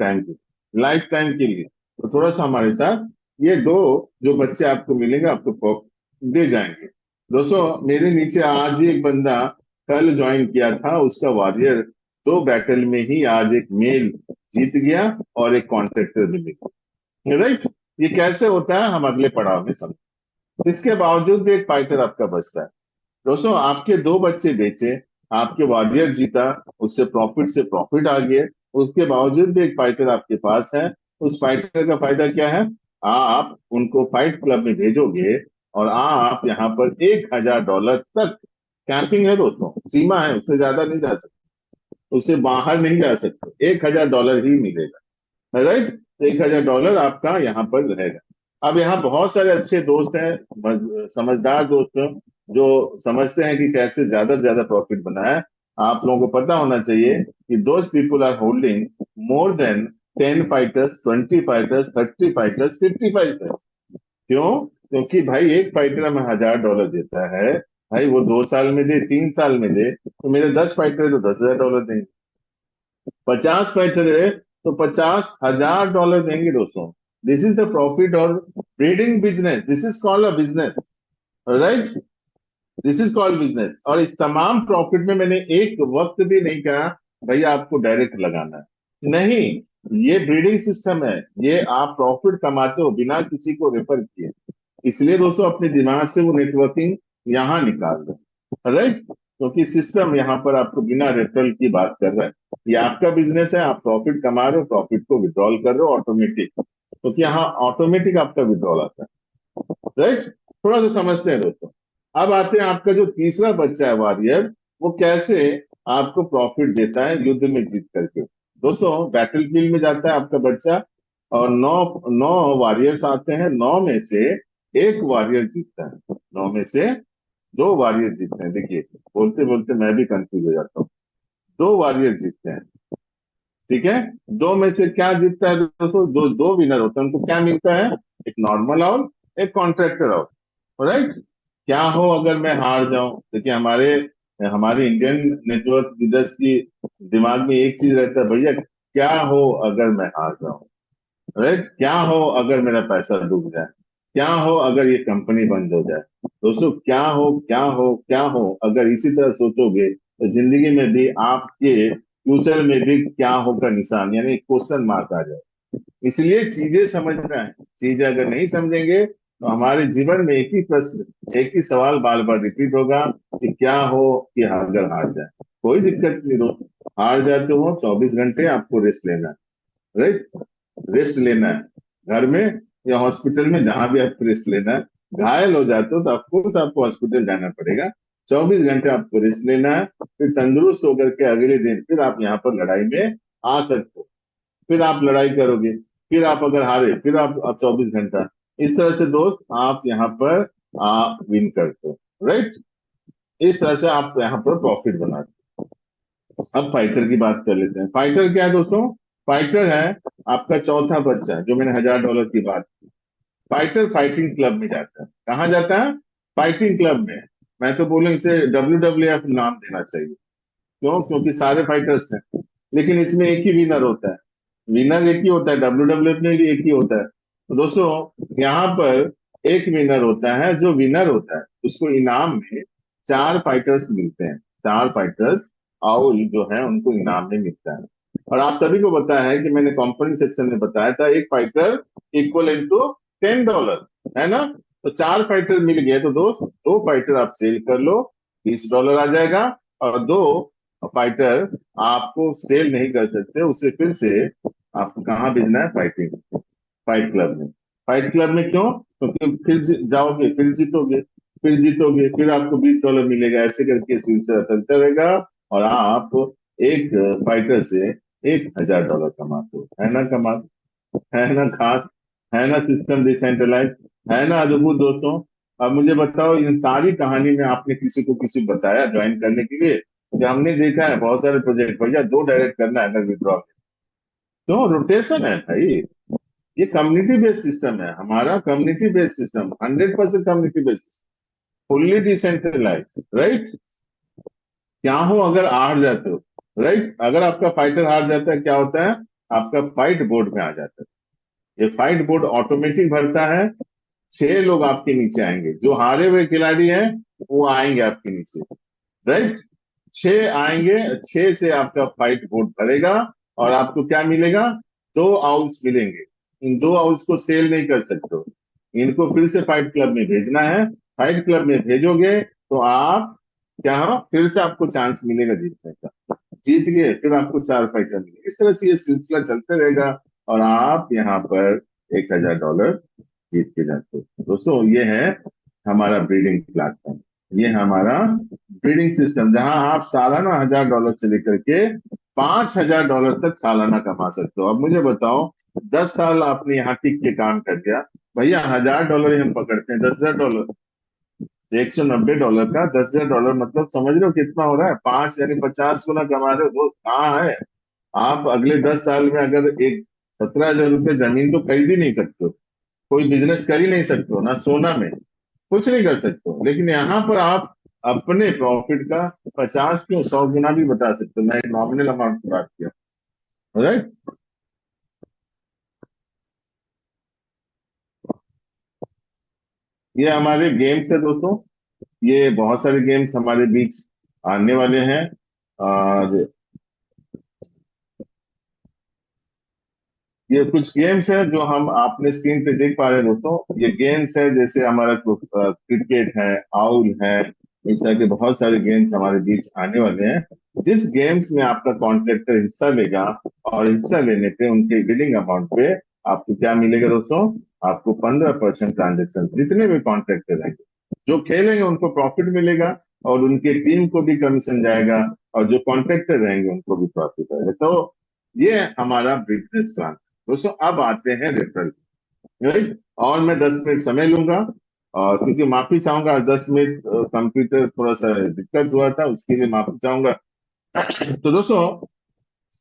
टाइम के लिए। तो थोड़ा सा हमारे साथ ये दो जो बच्चे आपको मिलेंगे, आपको दे जाएंगे। दोस्तों मेरे नीचे आज ही एक बंदा कल ज्वाइन किया था, उसका वॉरियर 2 बैटल में ही आज एक मेल जीत गया और एक कॉन्ट्रैक्टर भी मिल गया, राइट? ये कैसे होता है हम अगले पड़ाव में समझ। इसके बावजूद भी एक फाइटर आपका बचता है दोस्तों। आपके 2 बच्चे बेचे, आपके वॉरियर जीता, उससे प्रॉफिट आ गया, उसके बावजूद भी एक फाइटर आपके पास है। उस फाइटर का फायदा क्या है? आप उनको फाइट क्लब में भेजोगे, और आप यहाँ पर $1,000 तक, कैंपिंग है दोस्तों, सीमा है, उससे ज्यादा नहीं जा सकते, उससे बाहर नहीं जा सकते, $1,000 ही मिलेगा, राइट? $1,000 आपका यहाँ पर रहेगा। अब यहाँ बहुत सारे अच्छे दोस्त हैं, समझदार दोस्त हैं, जो समझते हैं कि कैसे ज्यादा से ज्यादा प्रॉफिट बनाए। आप लोगों को पता होना चाहिए कि those people are holding more than 10 fighters, 20 fighters, 30 fighters, 50 fighters. क्यों? क्योंकि भाई एक फाइटर हमें $1000 देता है, भाई वो 2 साल में दे, 3 साल में दे, तो मेरे 10 फाइटर है तो $10,000 देंगे। 50 फाइटर है तो $50,000 देंगे दोस्तों। दिस इज द प्रॉफिट और breeding business, this is called a business, right. This is called business. और इस तमाम प्रॉफिट में मैंने एक वक्त भी नहीं कहा भैया आपको डायरेक्ट लगाना है, नहीं। ये ब्रीडिंग सिस्टम है, ये आप प्रॉफिट कमाते हो बिना किसी को रेफर किए। इसलिए दोस्तों अपने दिमाग से वो नेटवर्किंग यहाँ निकाल दो, राइट। क्योंकि सिस्टम यहाँ पर आपको बिना रेफरल की बात कर रहा है। ये आपका बिजनेस है, आप प्रॉफिट कमा रहे हो, प्रॉफिट को विड्रॉल कर रहे हो ऑटोमेटिक, क्योंकि यहाँ ऑटोमेटिक आपका विड्रॉल आता है, राइट। थोड़ा सा समझते हैं दोस्तों। अब आते हैं आपका जो तीसरा बच्चा है वॉरियर, वो कैसे आपको प्रॉफिट देता है युद्ध में जीत करके। दोस्तों बैटल फील्ड में जाता है आपका बच्चा, और 9 9 वॉरियर्स आते हैं, 9 में से एक वॉरियर जीतता है, 9 में से 2 वॉरियर जीतते हैं। देखिए बोलते बोलते मैं भी कंफ्यूज हो जाता हूँ। 2 वॉरियर जीतते हैं, ठीक है। 2 में से क्या जीतता है दोस्तों, दो दो विनर होते हैं, उनको क्या मिलता है, एक नॉर्मल आउट, एक कॉन्ट्रैक्टर आउट, राइट। क्या हो अगर मैं हार जाऊं, देखिए हमारे हमारे इंडियन नेटवर्क लीडर्स की दिमाग में एक चीज रहता है, भैया क्या हो अगर मैं हार जाऊं, राइट। क्या हो अगर मेरा पैसा डूब जाए, क्या हो अगर ये कंपनी बंद हो जाए। दोस्तों क्या हो क्या हो क्या हो, अगर इसी तरह सोचोगे तो जिंदगी में भी आपके फ्यूचर में भी क्या हो का निशान यानी क्वेश्चन मार्क आ जाए। इसलिए चीजें समझना है, चीजें अगर नहीं समझेंगे तो हमारे जीवन में एक ही प्रश्न, एक ही सवाल बार बार रिपीट होगा कि क्या हो कि अगर हार जाए। कोई दिक्कत नहीं दोस्त, हार जाते हो 24 घंटे आपको रेस्ट लेना है, राइट। रेस्ट लेना है घर में या हॉस्पिटल में, जहां भी आपको रेस्ट लेना है। घायल हो जाते हो तो ऑफकोर्स आपको हॉस्पिटल जाना पड़ेगा। 24 घंटे आपको रेस्ट लेना है, फिर तंदुरुस्त होकर के अगले दिन फिर आप यहाँ पर लड़ाई में आ सकते हो। फिर आप लड़ाई करोगे, फिर आप अगर हारे फिर आप 24 घंटा, इस तरह से दोस्त आप यहाँ पर आप विन करते हो, राइट। इस तरह से आप यहाँ पर प्रॉफिट बनाते हो। अब फाइटर की बात कर लेते हैं। फाइटर क्या है दोस्तों, फाइटर है आपका चौथा बच्चा, जो मैंने $1000 की बात की। फाइटर फाइटिंग क्लब में जाता है, कहाँ जाता है, फाइटिंग क्लब में। मैं तो बोलूं इसे WWF नाम देना चाहिए। क्यों, क्योंकि सारे फाइटर्स हैं, लेकिन इसमें एक ही विनर होता है। विनर एक ही होता है, WWF में भी एक ही होता है। तो दोस्तों यहाँ पर एक विनर होता है, जो विनर होता है उसको इनाम में 4 फाइटर्स मिलते हैं। 4 फाइटर्स और जो है उनको इनाम में मिलता है। और आप सभी को पता है कि मैंने कंपनी सेक्शन में बताया था, एक फाइटर इक्वल टू $10, है ना। तो 4 फाइटर मिल गए तो दोस्त 2 फाइटर आप सेल कर लो, $20 आ जाएगा। और 2 फाइटर आपको सेल नहीं कर सकते, उसे फिर से आपको कहाँ भेजना है, फाइट क्लब में। फाइट क्लब में क्यों, क्योंकि फिर जाओगे, फिर जीतोगे, फिर जीतोगे, फिर आपको $20 मिलेगा, ऐसे करके सिलसिला चलता रहेगा। और आप एक फाइटर से $1000 कमाते हो, है ना कमाल, है ना खास, है ना सिस्टम डिसेंट्रलाइज, है ना अद्भुत दोस्तों। अब मुझे बताओ इन सारी कहानी में आपने किसी को किसी बताया ज्वाइन करने के लिए, कि हमने देखा है बहुत सारे प्रोजेक्ट भैया 2 डायरेक्ट करना है अगर विड्रॉ, क्यों, रोटेशन है भाई। ये कम्युनिटी बेस्ड सिस्टम है हमारा, community based system, 100% community based, fully decentralise, right. क्या हो अगर हार जाते हो, राइट, अगर आपका फाइटर हार जाता है क्या होता है, आपका फाइट बोर्ड में आ जाता है। ये फाइट बोर्ड ऑटोमेटिक भरता है, 6 लोग आपके नीचे आएंगे, जो हारे हुए खिलाड़ी हैं वो आएंगे आपके नीचे, राइट। 6 आएंगे, 6 से आपका फाइट बोर्ड भरेगा, और आपको क्या मिलेगा, 2 आउल्स मिलेंगे। इन 2 आउल्स को सेल नहीं कर सकते हो, इनको फिर से फाइट क्लब में भेजना है। फाइट क्लब में भेजोगे तो आप क्या हो, फिर से आपको चांस मिलेगा जीतने का। जीत गए फिर आपको 4 फाइटर मिलेंगे, इस तरह से ये सिलसिला चलते रहेगा, और आप यहाँ पर $1000 जीत के जाते हो। दोस्तों ये है हमारा ब्रीडिंग प्लेटफॉर्म, ये हमारा ब्रीडिंग सिस्टम, जहां आप सालाना $1000 से लेकर के $5000 तक सालाना कमा सकते हो। अब मुझे बताओ 10 साल आपने यहाँ टिक के काम कर दिया, भैया $1000 ही हम पकड़ते हैं, $10,000, $190 का $10,000 मतलब समझ रहे हो कितना हो रहा है, 5 यानी 50 गुना कमा रहे हो दोस्त। कहाँ है, आप अगले 10 साल में अगर एक 17,000 रुपये जमीन तो खरीद ही नहीं सकते हो, कोई बिजनेस कर ही नहीं सकते हो, ना सोना में कुछ नहीं कर सकते हो, लेकिन यहाँ पर आप अपने प्रॉफिट का 50 क्यों 100 गुना भी बता सकते हो। मैं एक नॉमिनल अमाउंट की बात किया, राइट। ये हमारे गेम्स है दोस्तों, ये बहुत सारे गेम्स हमारे बीच आने वाले हैं। और ये कुछ गेम्स है जो हम आपने स्क्रीन पे देख पा रहे हैं दोस्तों। ये गेम्स है जैसे हमारा क्रिकेट है, आउल है, इस तरह के बहुत सारे गेम्स हमारे बीच आने वाले हैं। जिस गेम्स में आपका कॉन्ट्रैक्टर हिस्सा लेगा और हिस्सा लेने पे उनके बिलिंग अमाउंट पे आपको क्या मिलेगा दोस्तों? आपको 15% ट्रांजेक्शन, जितने भी कॉन्ट्रैक्टर रहेंगे जो खेलेंगे उनको प्रॉफिट मिलेगा, और उनके टीम को भी कमीशन जाएगा, और जो कॉन्ट्रैक्टर रहेंगे उनको भी प्रॉफिट आएगा। तो ये हमारा बिजनेस प्लान। दोस्तों अब आते हैं रेफरल, राइट। और मैं 10 मिनट समय लूंगा, और क्योंकि माफी चाहूंगा 10 मिनट कंप्यूटर थोड़ा सा दिक्कत हुआ था, उसके लिए माफी चाहूंगा। तो दोस्तों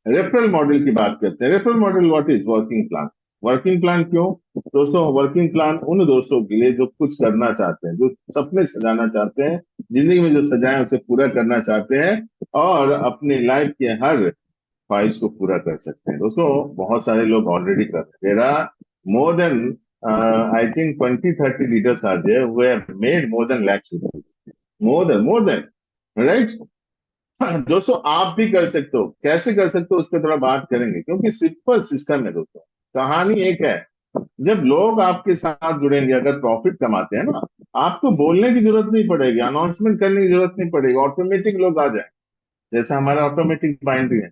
रेफरल मॉडल की बात करते हैं। Referral model what is working plan? Working plan क्यों? दोस्तों वर्किंग प्लान उन दोस्तों के लिए जो कुछ करना चाहते हैं, जो सपने सजाना चाहते हैं, जिंदगी में जो सजाए उसे पूरा करना चाहते हैं, और अपने लाइफ के हर ख्वाहिश को पूरा कर सकते हैं। दोस्तों बहुत सारे लोग ऑलरेडी कर रहे हैं। There are more than I think 20-30 leaders are there who have made more than lakhs rupees, more than, right. दोस्तों आप भी कर सकते हो। कैसे कर सकते हो उस पर थोड़ा बात करेंगे, क्योंकि सिंपल सिस्टम है दोस्तों। कहानी एक है, जब लोग आपके साथ जुड़ेंगे, अगर प्रॉफिट कमाते हैं ना, आपको बोलने की जरूरत नहीं पड़ेगी, अनाउंसमेंट करने की जरूरत नहीं पड़ेगी, ऑटोमेटिक लोग आ जाए। जैसे हमारा ऑटोमेटिक बाइंड्री है,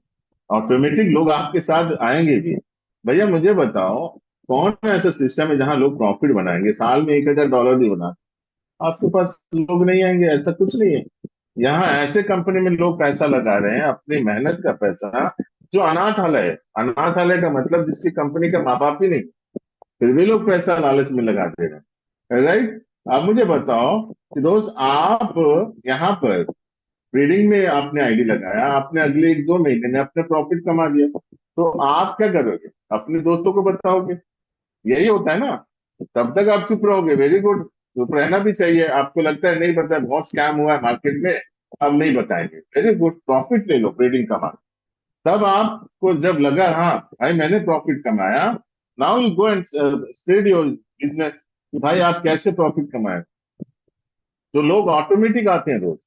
ऑटोमेटिक लोग आपके साथ आएंगे भी। भैया मुझे बताओ, कौन ऐसा सिस्टम है जहां लोग प्रॉफिट बनाएंगे, साल में $1,000 भी बना, आपके पास लोग नहीं आएंगे? ऐसा कुछ नहीं है। यहाँ ऐसे कंपनी में लोग पैसा लगा रहे हैं, अपनी मेहनत का पैसा, जो अनाथालय है। अनाथालय का मतलब जिसकी कंपनी का माँ बाप ही नहीं, फिर भी लोग पैसा लालच में लगा दे रहे हैं, राइट। आप मुझे बताओ कि दोस्त, आप यहाँ पर ट्रेडिंग में आपने आईडी लगाया, आपने अगले 1-2 महीने में अपने प्रॉफिट कमा लिया, तो आप क्या करोगे? अपने दोस्तों को बताओगे? यही होता है ना। तब तक आप चुप रहोगे, वेरी गुड, चुप रहना भी चाहिए। आपको लगता है नहीं पता, बहुत स्कैम हुआ है मार्केट में, अब नहीं बताएंगे, वेरी गुड, प्रॉफिट ले लो, ट्रेडिंग कमा। तब आपको जब लगा हाँ भाई मैंने प्रॉफिट कमाया, now you go and spread your business, भाई आप कैसे प्रॉफिट कमाए। तो लोग ऑटोमेटिक आते हैं रोज,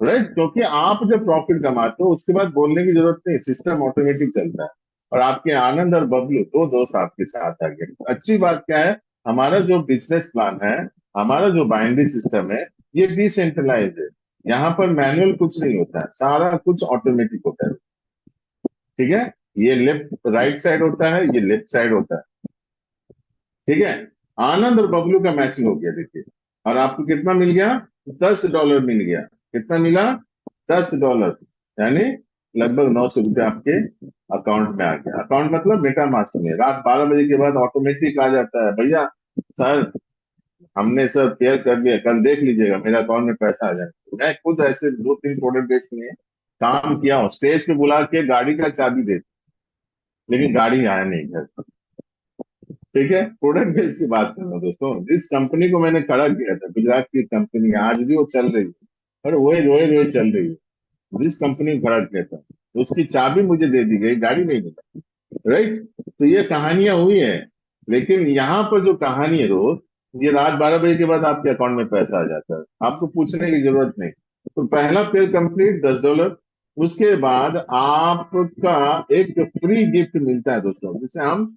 राइट, क्योंकि आप जब प्रॉफिट कमाते हो उसके बाद बोलने की जरूरत नहीं, सिस्टम ऑटोमेटिक चलता है। और आपके आनंद और बबलू दो दोस्त आपके साथ आ गए। अच्छी बात क्या है, हमारा जो बिजनेस प्लान है, हमारा जो बाइनरी सिस्टम है, ये डिसेंट्रलाइज है। यहाँ पर मैनुअल कुछ नहीं होता है, सारा कुछ ऑटोमेटिक होता है, ठीक है। ये लेफ्ट राइट साइड होता है, ये लेफ्ट साइड होता है, ठीक है। आनंद और बबलू का मैचिंग हो गया, देखिए। और आपको कितना मिल गया? $10 मिल गया। कितना मिला? $10, यानी लगभग ₹900 आपके अकाउंट में आ गया। अकाउंट मतलब मेटा मास्क में रात 12 बजे के बाद ऑटोमेटिक आ जाता है, भैया सर हमने सब क्लियर कर लिया, कल देख लीजिएगा मेरे अकाउंट में पैसा आ जाएगा। मैं खुद ऐसे 2-3 प्रोडक्ट बेच में काम किया हूँ, स्टेज पे बुला के गाड़ी का चाबी दे, लेकिन गाड़ी आया नहीं घर, ठीक है। प्रोडक्ट बेस की बात कर रहा हूँ दोस्तों। जिस कंपनी को मैंने खड़ा किया था, गुजरात की कंपनी है, आज भी वो चल रही है, और वही रोए रोए चल रही है। जिस कंपनी को खड़ा किया था उसकी चाबी मुझे दे दी गई, गाड़ी नहीं मिला, राइट। तो ये कहानियां हुई है। लेकिन यहाँ पर जो कहानी है दोस्त, ये रात 12 बजे के बाद आपके अकाउंट में पैसा आ जाता है, आपको पूछने की जरूरत नहीं। तो पहला पेयर कंप्लीट $10, उसके बाद आपका एक फ्री गिफ्ट मिलता है दोस्तों, जिसे हम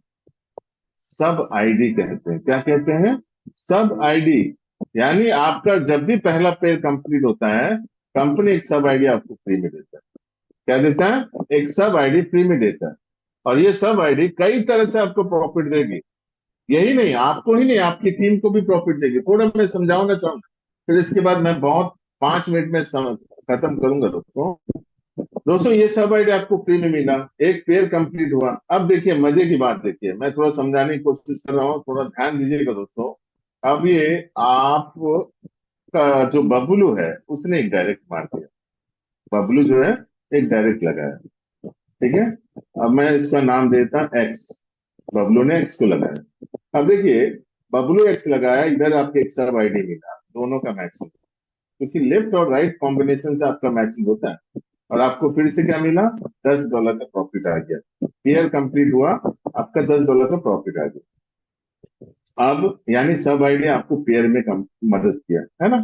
सब आईडी कहते हैं। क्या कहते हैं? सब आईडी। यानी आपका जब भी पहला पेयर कंप्लीट होता है, कंपनी एक सब आईडी आपको फ्री में देता है। क्या देता है? एक सब आईडी फ्री में देता है। और ये सब आईडी कई तरह से आपको प्रॉफिट देगी। यही नहीं, आपको ही नहीं, आपकी टीम को भी प्रॉफिट देगी। थोड़ा मैं समझाऊंगा चाहूंगा, फिर इसके बाद मैं बहुत 5 मिनट में खत्म करूंगा दोस्तों। दोस्तों ये सब आइडिया आपको फ्री में मिला, एक पेयर कंप्लीट हुआ। अब देखिए मजे की बात, देखिए मैं थोड़ा समझाने की कोशिश कर रहा हूँ, थोड़ा ध्यान दीजिएगा दोस्तों। अब ये आप का जो बबलू है उसने एक डायरेक्ट मार दिया, बबलू जो है एक डायरेक्ट लगाया, ठीक है। अब मैं इसका नाम देता एक्स, बबलू ने एक्स को लगाया। अब देखिए बबलू एक्स लगाया, इधर आपके एक सब आईडी मिला, दोनों का मैचिंग, क्योंकि लेफ्ट और राइट कॉम्बिनेशन से आपका मैचिंग होता है। और आपको फिर से क्या मिला, $10 का प्रॉफिट आ गया, पेयर कंप्लीट हुआ, आपका $10 का प्रॉफिट आ गया। अब यानी सब आईडी आपको पेयर में मदद किया है ना।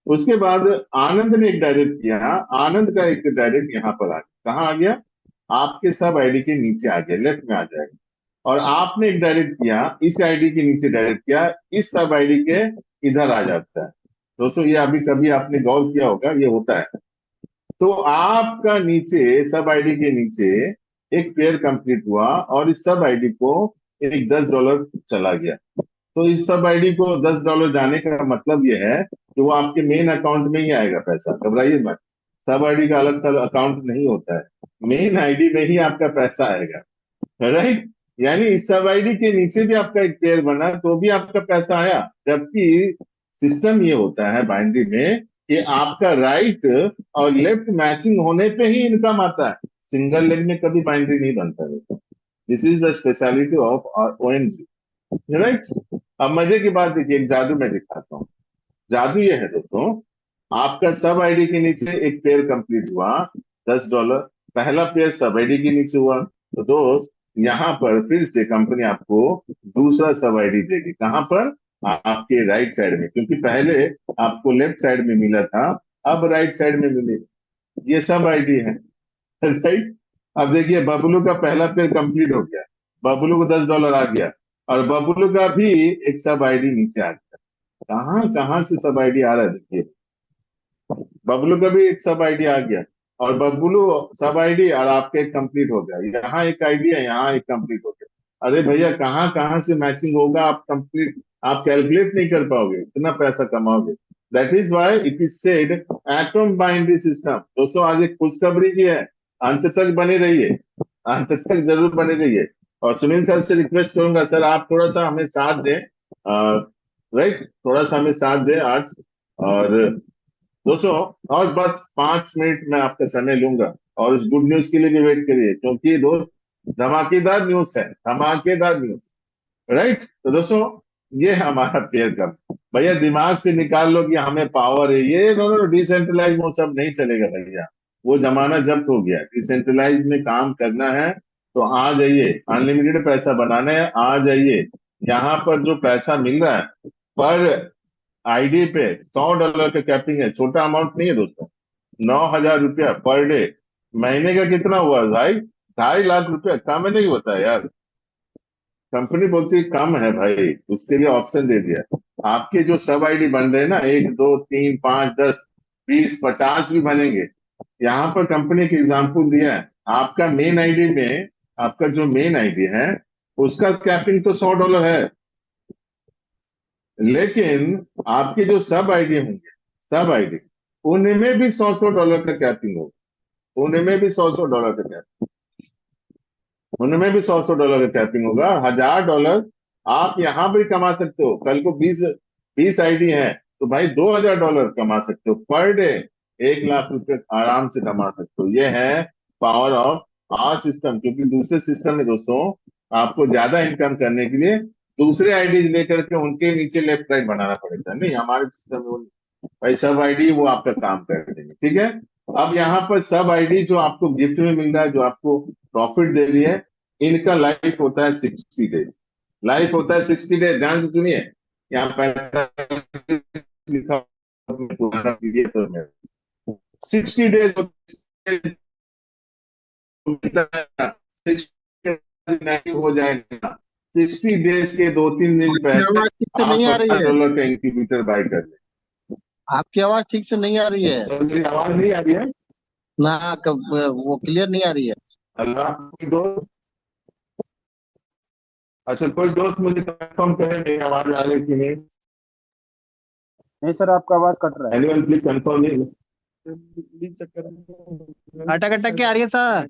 उसके बाद आनंद ने एक डायरेक्ट किया, आनंद का एक डायरेक्ट यहाँ पर आ गया, कहाँ आ गया, आपके सब आईडी के नीचे आ गया, लेफ्ट में आ जाएगा। और आपने एक डायरेक्ट किया, इस आईडी के नीचे डायरेक्ट किया, इस सब आईडी के इधर आ जाता है। दोस्तों ये अभी कभी आपने गौर किया होगा, ये होता है। तो आपका नीचे सब आईडी के नीचे एक पेयर कंप्लीट हुआ और इस सब आईडी को एक $10 चला गया। तो इस सब आईडी को $10 जाने का मतलब यह है कि वो आपके मेन अकाउंट में ही आएगा पैसा, घबराइए मत। सब आईडी का अलग से अकाउंट नहीं होता है, मेन आईडी में ही आपका पैसा आएगा, राइट। यानी इस सब आईडी के नीचे भी आपका एक पेयर बना तो भी आपका पैसा आया। जबकि सिस्टम ये होता है बाइनरी में कि आपका राइट और लेफ्ट मैचिंग होने पे ही इनकम आता है, सिंगल लेग में कभी बाइनरी नहीं बनता है। This is the speciality of ONG, right. अब मजे की बात देखिए, एक जादू मैं दिखाता हूँ। जादू ये है दोस्तों, आपका सब आईडी के नीचे एक पेयर कंप्लीट हुआ, $10, पहला पेयर सब आईडी के नीचे हुआ, तो दोस्त यहाँ पर फिर से कंपनी आपको दूसरा सब आईडी देगी, कहां पर, आपके राइट साइड में, क्योंकि पहले आपको लेफ्ट साइड में मिला था, अब राइट साइड में मिले, ये सब आईडी है, राइट। अब देखिए बबलू का पहला पेयर कंप्लीट हो गया, बबलू को $10 आ गया, और बबलू का भी एक सब आईडी नीचे आ गया। कहां कहां से सब आईडी आ रहा है देखिए, बबलू का भी एक सब आईडी आ गया, और बबलू सब आईडी और आपका एक कंप्लीट हो गया, यहाँ एक आईडी है, यहाँ एक कंप्लीट हो गया। अरे भैया कहाँ कहाँ से मैचिंग होगा, आप कंप्लीट आप कैलकुलेट नहीं कर पाओगे, इतना पैसा कमाओगे। That is why it is said atom binary system. दोस्तों आज एक खुशखबरी की है, अंत तक बने रहिए, अंत तक जरूर बने रहिए। और सुनील सर से रिक्वेस्ट करूंगा, सर आप थोड़ा सा हमें साथ दें, राइट, थोड़ा सा हमें साथ दें आज। और दोस्तों और बस 5 मिनट मैं आपका समय लूंगा, और उस गुड न्यूज के लिए भी वेट करिए, क्योंकि दोस्त धमाकेदार न्यूज है, धमाकेदार न्यूज, राइट। तो दोस्तों ये है हमारा पेयर कम, भैया दिमाग से निकाल लो कि हमें पावर है, ये नो नो डिसेंट्रलाइज वो सब नहीं चलेगा भैया, वो जमाना जब्त हो गया। डिसेंट्रलाइज में काम करना है तो आ जाइए, अनलिमिटेड पैसा बनाना है, आ जाइए। यहाँ पर जो पैसा मिल रहा है पर आईडी पे $100 का कैपिंग है, छोटा अमाउंट नहीं है दोस्तों, 9,000 रुपया पर डे। महीने का कितना हुआ भाई, 2.5 लाख रुपया, कम नहीं होता है यार। कंपनी बोलती है कम है भाई, उसके लिए ऑप्शन दे दिया। आपके जो सब आईडी बन रहे हैं ना, 1 2 3 5 10 20 50 भी बनेंगे, यहाँ पर कंपनी के एग्जाम्पल दिया है। आपका मेन आईडी में, आपका जो मेन आईडी है उसका कैपिंग तो $100 है, लेकिन आपके जो सब आईडी होंगे, सब आईडी, उनमें भी $100 का कैपिंग होगा, उनमें भी $100 का कैपिंग, उनमें भी $100 का कैपिंग होगा। $1,000 आप यहां भी कमा सकते हो। कल को 20 आईडी है तो भाई $2,000 कमा सकते हो पर डे, 1 लाख रुपए आराम से कमा सकते हो। ये है पावर ऑफ आवर सिस्टम, क्योंकि दूसरे सिस्टम में दोस्तों आपको ज्यादा इनकम करने के लिए दूसरे आईडीज लेकर के उनके नीचे लेफ्ट राइट बनाना पड़ेगा, नहीं हमारे सिस्टम में भाई सब आईडी वो आपका काम कर देंगे, ठीक है। अब यहाँ पर सब आईडी जो आपको गिफ्ट में मिल रहा है, जो आपको प्रॉफिट दे रही है, इनका लाइफ होता है 60 डेज, लाइफ होता है 60 डेज। ध्यान से सुनिए, यहाँ 45 लिखा पुराना पीडीएफ में 60 डेज हो जाएगा। 60 डेज के 2-3 दिन पहले आवाज ठीक से नहीं आ रही है, $5 का इंक्यूबेटर बाय कर ले। आपकी आवाज ठीक से नहीं आ रही है सर मेरी आवाज नहीं आ रही है ना, वो क्लियर नहीं आ रही है। अल्लाह, कोई दोस्त, अच्छा कोई दोस्त मुझे कंफर्म करे मेरी आवाज आ रही कि नहीं। नहीं सर आपका आवाज कट रहा है। एनीवन प्लीज कंफर्म नहीं। अटक अटक के आ रही है सर।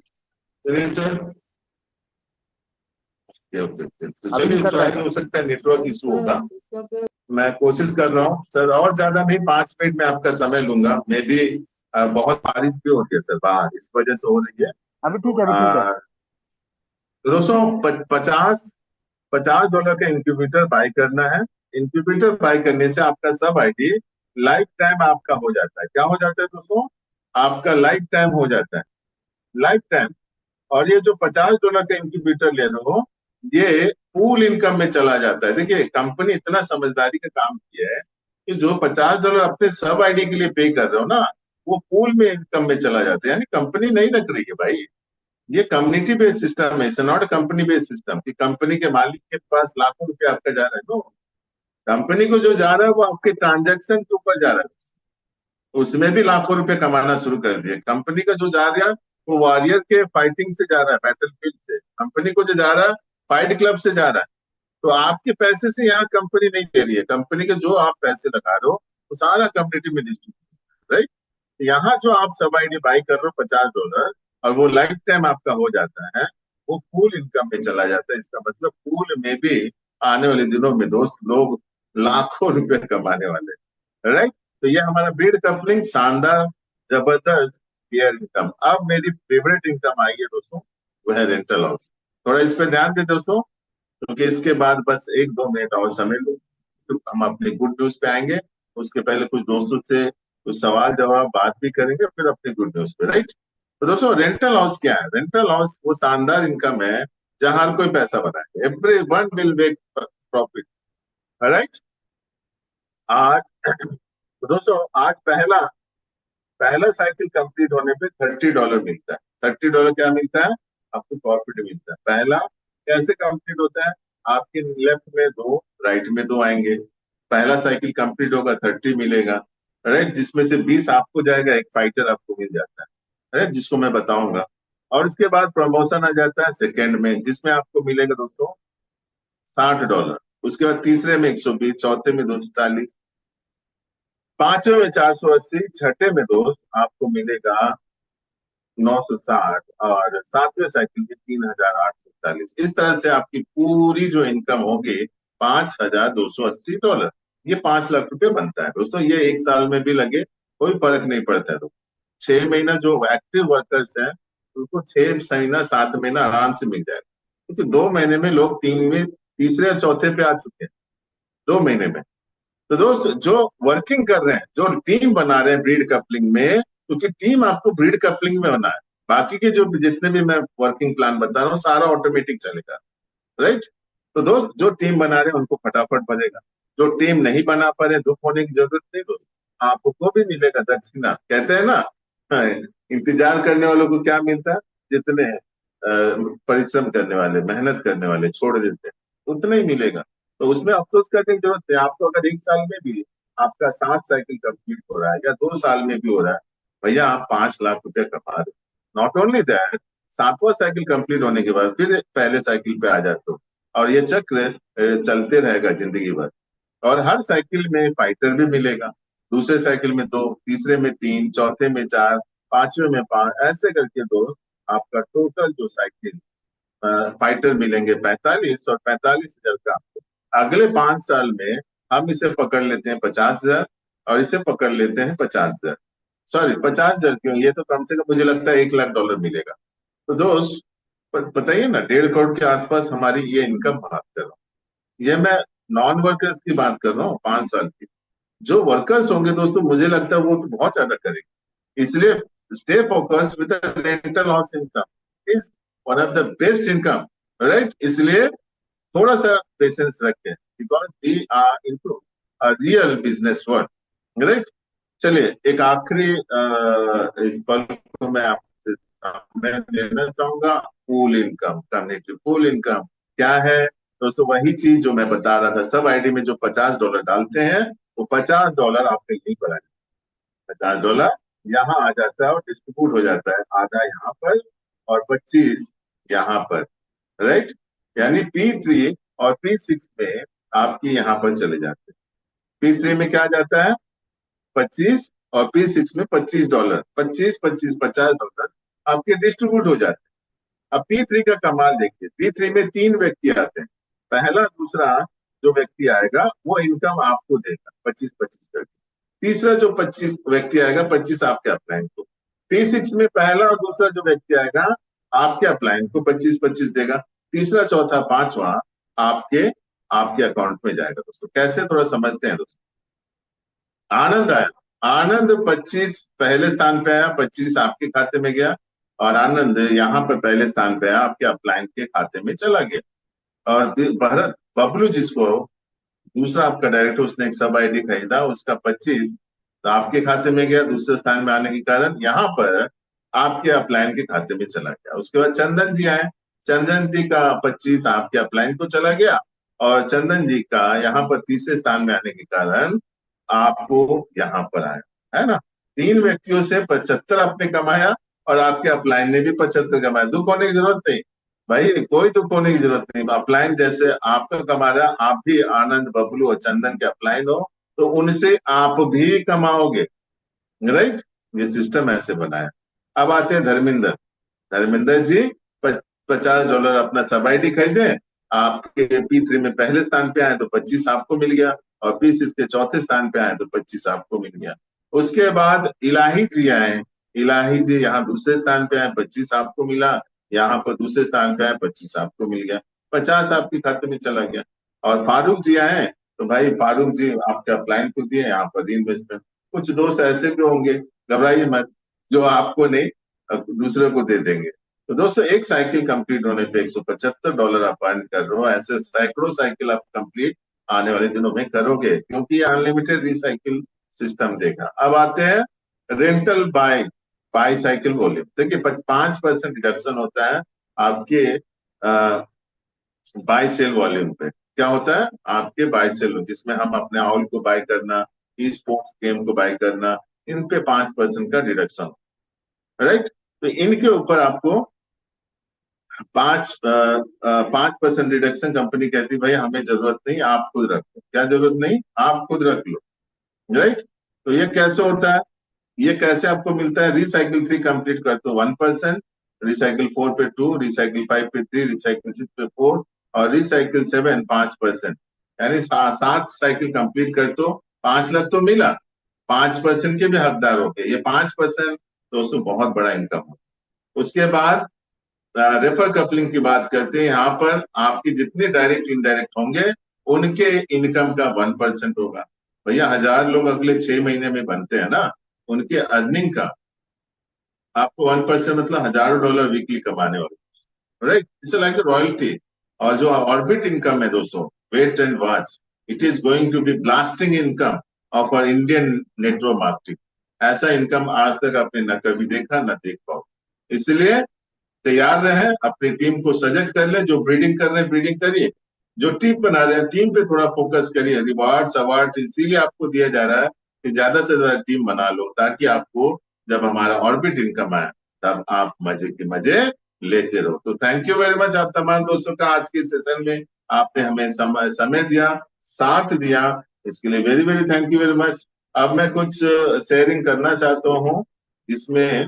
चलिए सर, चलिए शायद हो सकता है नेटवर्क इशू होगा, मैं कोशिश कर रहा हूँ सर, और ज्यादा नहीं 5 मिनट में आपका समय लूंगा। मैं भी बहुत बारिश भी होती है सर बाहर, इस वजह से हो रही है। अभी ठीक है, अभी ठीक है। तो दोस्तों $50 का इंक्यूबेटर बाय करना है, इंक्यूबेटर बाय करने से आपका सब आईडी लाइफ टाइम आपका हो जाता है। क्या हो जाता है दोस्तों? आपका लाइफ टाइम हो जाता है, लाइफ टाइम। और ये जो $50 का इंक्यूबेटर ले रहे हो, ये पूल इनकम में चला जाता है। देखिए कंपनी इतना समझदारी का काम किया है कि जो $50 अपने सब आईडी के लिए पे कर रहे हो ना, वो पूल में इनकम में चला जाता है। यानी कंपनी नहीं रख रही है भाई, ये कम्युनिटी बेस्ड सिस्टम है, it's not company based system कि कंपनी के मालिक के पास लाखों रुपए आपका जा रहा है। नो, कंपनी को जो जा रहा है वो आपके ट्रांजैक्शन के ऊपर जा रहा है, उसमें भी लाखों रुपए कमाना शुरू कर दिए। कंपनी का जो जा रहा है वो वॉरियर के फाइटिंग से जा रहा है, बैटल फील्ड से। कंपनी को जो जा रहा है फाइट क्लब से जा रहा है। तो आपके पैसे से यहाँ कंपनी नहीं दे रही है, कंपनी के जो आप पैसे लगा रहे हो वो सारा कम्युनिटी में डिस्ट्रीब्यूट, राइट। यहाँ जो आप सब आईडी बाई कर रहे हो $50 और वो लाइफ टाइम आपका हो जाता है, वो पूल इनकम में चला जाता है। इसका मतलब पूल में भी आने वाले दिनों में दोस्त लोग लाखों रुपए कमाने वाले, राइट। तो ये हमारा ब्रीड कपलिंग, शानदार, जबरदस्त पेयर इनकम। अब मेरी फेवरेट इनकम आई है दोस्तों, वो है रेंटल हाउस। थोड़ा इस पे ध्यान दे दोस्तों, क्योंकि इसके बाद बस 1-2 मिनट और समय लो, तो हम अपने गुड न्यूज पे आएंगे। उसके पहले कुछ दोस्तों से कुछ सवाल जवाब बात भी करेंगे, फिर अपने गुड न्यूज पे, राइट। तो दोस्तों रेंटल हाउस क्या है? रेंटल हाउस वो शानदार इनकम है जहां हर कोई पैसा बनाए, every one will make profit, right. आज तो दोस्तों आज पहला पहला साइकिल कंप्लीट होने पे $30 मिलता है। $30 क्या मिलता है? आपको प्रॉफिट मिलता है। पहला कैसे कंप्लीट होता है? आपके लेफ्ट में 2, राइट में 2 आएंगे। पहला साइकिल कंप्लीट होगा, 30 मिलेगा, राइट, जिसमें से 20 आपको जाएगा, एक फाइटर आपको मिल जाता है, राइट, जिसको मैं बताऊंगा। और इसके बाद प्रमोशन आ जाता है सेकेंड में, जिसमें आपको मिलेगा दोस्तों $60। उसके बाद तीसरे में 120, चौथे में 240, पांचवें में 480, छठे में दोस्त आपको मिलेगा 960 और सातवें साइकिल में 3840। इस तरह से आपकी पूरी जो इनकम होगी $5280। ये 5 लाख रुपए बनता है दोस्तों। ये एक साल में भी लगे कोई फर्क नहीं पड़ता है दोस्तों। 6 महीना जो एक्टिव वर्कर्स हैं उनको 6 महीना 7 महीना आराम से मिल जाएगा, क्योंकि 2 महीने में लोग तीसरे और चौथे पे आ चुके हैं, 2 महीने में। तो दोस्त जो वर्किंग कर रहे हैं, जो टीम बना रहे हैं ब्रीड कपलिंग में, क्योंकि टीम आपको ब्रीड कपलिंग में बना है, बाकी के जो जितने भी मैं वर्किंग प्लान बता रहा हूँ सारा ऑटोमेटिक चलेगा, राइट। तो दोस्त जो टीम बना रहे हैं उनको फटाफट बनेगा, जो टीम नहीं बना पा रहे दुख होने की जरूरत नहीं दोस्त, आपको भी मिलेगा दक्षिणा। कहते हैं ना, हाँ, इंतजार करने वालों को क्या मिलता है? जितने परिश्रम करने वाले, मेहनत करने वाले छोड़ देते हैं उतना ही मिलेगा। तो उसमें अफसोस करने की जरूरत है। आपको अगर एक साल में भी आपका 7 साइकिल कंप्लीट हो रहा है या 2 साल में भी हो रहा है, भैया आप 5 लाख रुपए कमा रहे हो। नॉट ओनली दैट, 7वां साइकिल कंप्लीट होने के बाद फिर पहले साइकिल पे आ जाते हो, और ये चक्र चलते रहेगा जिंदगी भर। और हर साइकिल में फाइटर भी मिलेगा, दूसरे साइकिल में 2, तीसरे में 3, चौथे में 4, पांचवे में 5, ऐसे करके दो आपका टोटल जो साइकिल फाइटर मिलेंगे 45, और 45,000 का आपको अगले 5 साल में हम इसे पकड़ लेते हैं 50,000 और इसे पकड़ लेते हैं 50,000। सॉरी 50,000 क्यों, ये तो कम से कम मुझे लगता है $1 लाख मिलेगा। तो दोस्त बताइए ना, 1.5 करोड़ के आसपास हमारी ये इनकम बात कर रहा हूँ। ये मैं नॉन वर्कर्स की बात कर रहा हूँ 5 साल की। जो वर्कर्स होंगे दोस्तों मुझे लगता है वो तो बहुत ज्यादा करेंगे। इसलिए stay focus with rental house income is one of the best income, right. इसलिए थोड़ा सा पेशेंस रखें, because we are into a real business work, right. चलिए एक आखिरी इस पल को मैं आपसे मैं लेना चाहूंगा, pool income, community pool income क्या है दोस्तों? वही चीज जो मैं बता रहा था, सब आईडी में जो $50 डालते हैं वो $50 आपके यहीं पर आ जाता है। $50 यहाँ आ जाता है और डिस्ट्रीब्यूट हो जाता है, आधा यहाँ पर और 25 यहाँ पर, राइट। यानी P3 और P6 में आपकी यहाँ पर चले जाते हैं। P3 में क्या जाता है 25 और P6 में $25, 25 25 $50 आपके डिस्ट्रीब्यूट हो जाते हैं। अब P3 का कमाल देखिए, P3 में 3 व्यक्ति आते हैं, पहला दूसरा जो व्यक्ति आएगा वो इनकम आपको देगा 25-25 करके, तीसरा जो 25 व्यक्ति आएगा 25 आपके अपलाइन को, P6 में पहला और दूसरा जो व्यक्ति आएगा आपके अपलाइन को 25-25 देगा, तीसरा चौथा पांचवा आपके आपके अकाउंट में जाएगा दोस्तों। कैसे, थोड़ा समझते हैं दोस्तों। आनंद आया, आनंद 25 पहले स्थान पे आया, 25 आपके खाते में गया, और आनंद यहाँ पर पहले स्थान पे आया, आपके अपलाइन के खाते में चला गया। और भरत, बबलू जिसको दूसरा आपका डायरेक्टर, उसने एक सब आईडी खरीदा, उसका 25 तो आपके खाते में गया, दूसरे स्थान में आने के कारण यहाँ पर आपके अपलाइन के खाते में चला गया। उसके बाद चंदन जी आए, चंदन जी का 25 आपके अपलाइन को चला गया, और चंदन जी का यहाँ पर तीसरे स्थान में आने के कारण आपको यहाँ पर आया, है ना। 3 व्यक्तियों से 75 आपने कमाया, और आपके अपलाइन ने भी 75 कमाया। दुख होने की जरूरत नहीं भाई, कोई दुख होने की जरूरत नहीं। अपलाइन जैसे आपका कमा रहा, आप भी आनंद, बबलू और चंदन के अपलाइन हो, तो उनसे आप भी कमाओगे, राइट। ये सिस्टम ऐसे बनाया। अब आते हैं धर्मेंद्र। धर्मेंद्र जी $50 अपना सब आईडी खरीदे, आपके P3 में पहले स्थान पे आए तो 25 आपको मिल गया, और P6 के चौथे स्थान पे आए तो 25 आपको मिल गया। उसके बाद इलाही जी आए, इलाही जी यहाँ दूसरे स्थान पे आए, 25 आपको मिला, यहाँ पर दूसरे स्थान पे आए, 25 आपको मिल गया, 50 आपके खाते में चला गया। और फारूक जी आए, तो भाई फारूक जी आपके अपलाइन को दिए, यहाँ पर इन्वेस्टमेंट। कुछ दोस्त ऐसे भी होंगे, घबराइए मत, जो आपको नहीं दूसरे को दे देंगे। तो दोस्तों, एक साइकिल कंप्लीट होने पे $175 आप अर्न कर रहे हो। ऐसे सैकड़ों साइकिल आप कंप्लीट आने वाले दिनों में करोगे, क्योंकि ये अनलिमिटेड रिसाइकिल सिस्टम देगा। अब आते हैं rental by by cycle volume. देखिए 5% रिडक्शन होता है आपके बाय सेल वॉल्यूम पे। क्या होता है आपके बाय सेल, जिसमें हम अपने ऑयल को बाय करना, ई स्पोर्ट्स गेम को बाय करना, इन पे 5% का रिडक्शन, राइट। तो इनके ऊपर आपको 5% रिडक्शन कंपनी कहती है भाई हमें जरूरत नहीं, आप खुद रख लो। क्या जरूरत नहीं, आप खुद रख लो, राइट। तो ये कैसे होता है, ये कैसे आपको मिलता है। रिसाइकिल 3 कंप्लीट करते हो 1%, रिसाइकिल 4 पे 2, रिसाइकिल 5 पे 3, रिसाइकिल 6 पे 4, और रिसाइकिल 7 5%। यानी 7 साइकिल कंप्लीट करते हो, 5 लाख तो मिला, 5% के भी हकदार हो गए। ये 5% दोस्तों बहुत बड़ा इनकम है। उसके बाद रेफर कपलिंग की बात करते हैं। यहाँ पर आपके जितने डायरेक्ट इनडायरेक्ट होंगे, उनके इनकम का 1% होगा। भैया 1000 लोग अगले 6 महीने में बनते हैं ना, उनके अर्निंग का आपको 1% मतलब $1000 वीकली कमाने वाले, राइट। It's like royalty. और जो ऑर्बिट इनकम है दोस्तों, wait and watch, it is going to be blasting income of our Indian network market. ऐसा इनकम आज तक आपने न कभी देखा न देख पाओ। इसलिए तैयार रहे, अपनी टीम को सजग कर ले। जो ब्रीडिंग कर रहे हैं ब्रीडिंग करिए, जो टीम बना रहे हैं टीम पे थोड़ा फोकस करिए। रिवार्ड्स अवार्ड इसीलिए आपको दिया जा रहा है कि ज्यादा से ज्यादा टीम बना लो, ताकि आपको जब हमारा ऑर्बिट इनकम आए तब आप मजे के मजे लेते रहो। तो थैंक यू वेरी मच आप तमाम दोस्तों का, आज के सेशन में आपने हमें समय दिया, साथ दिया, इसके लिए very very thank you very much. अब मैं कुछ शेयरिंग करना चाहता हूँ, जिसमें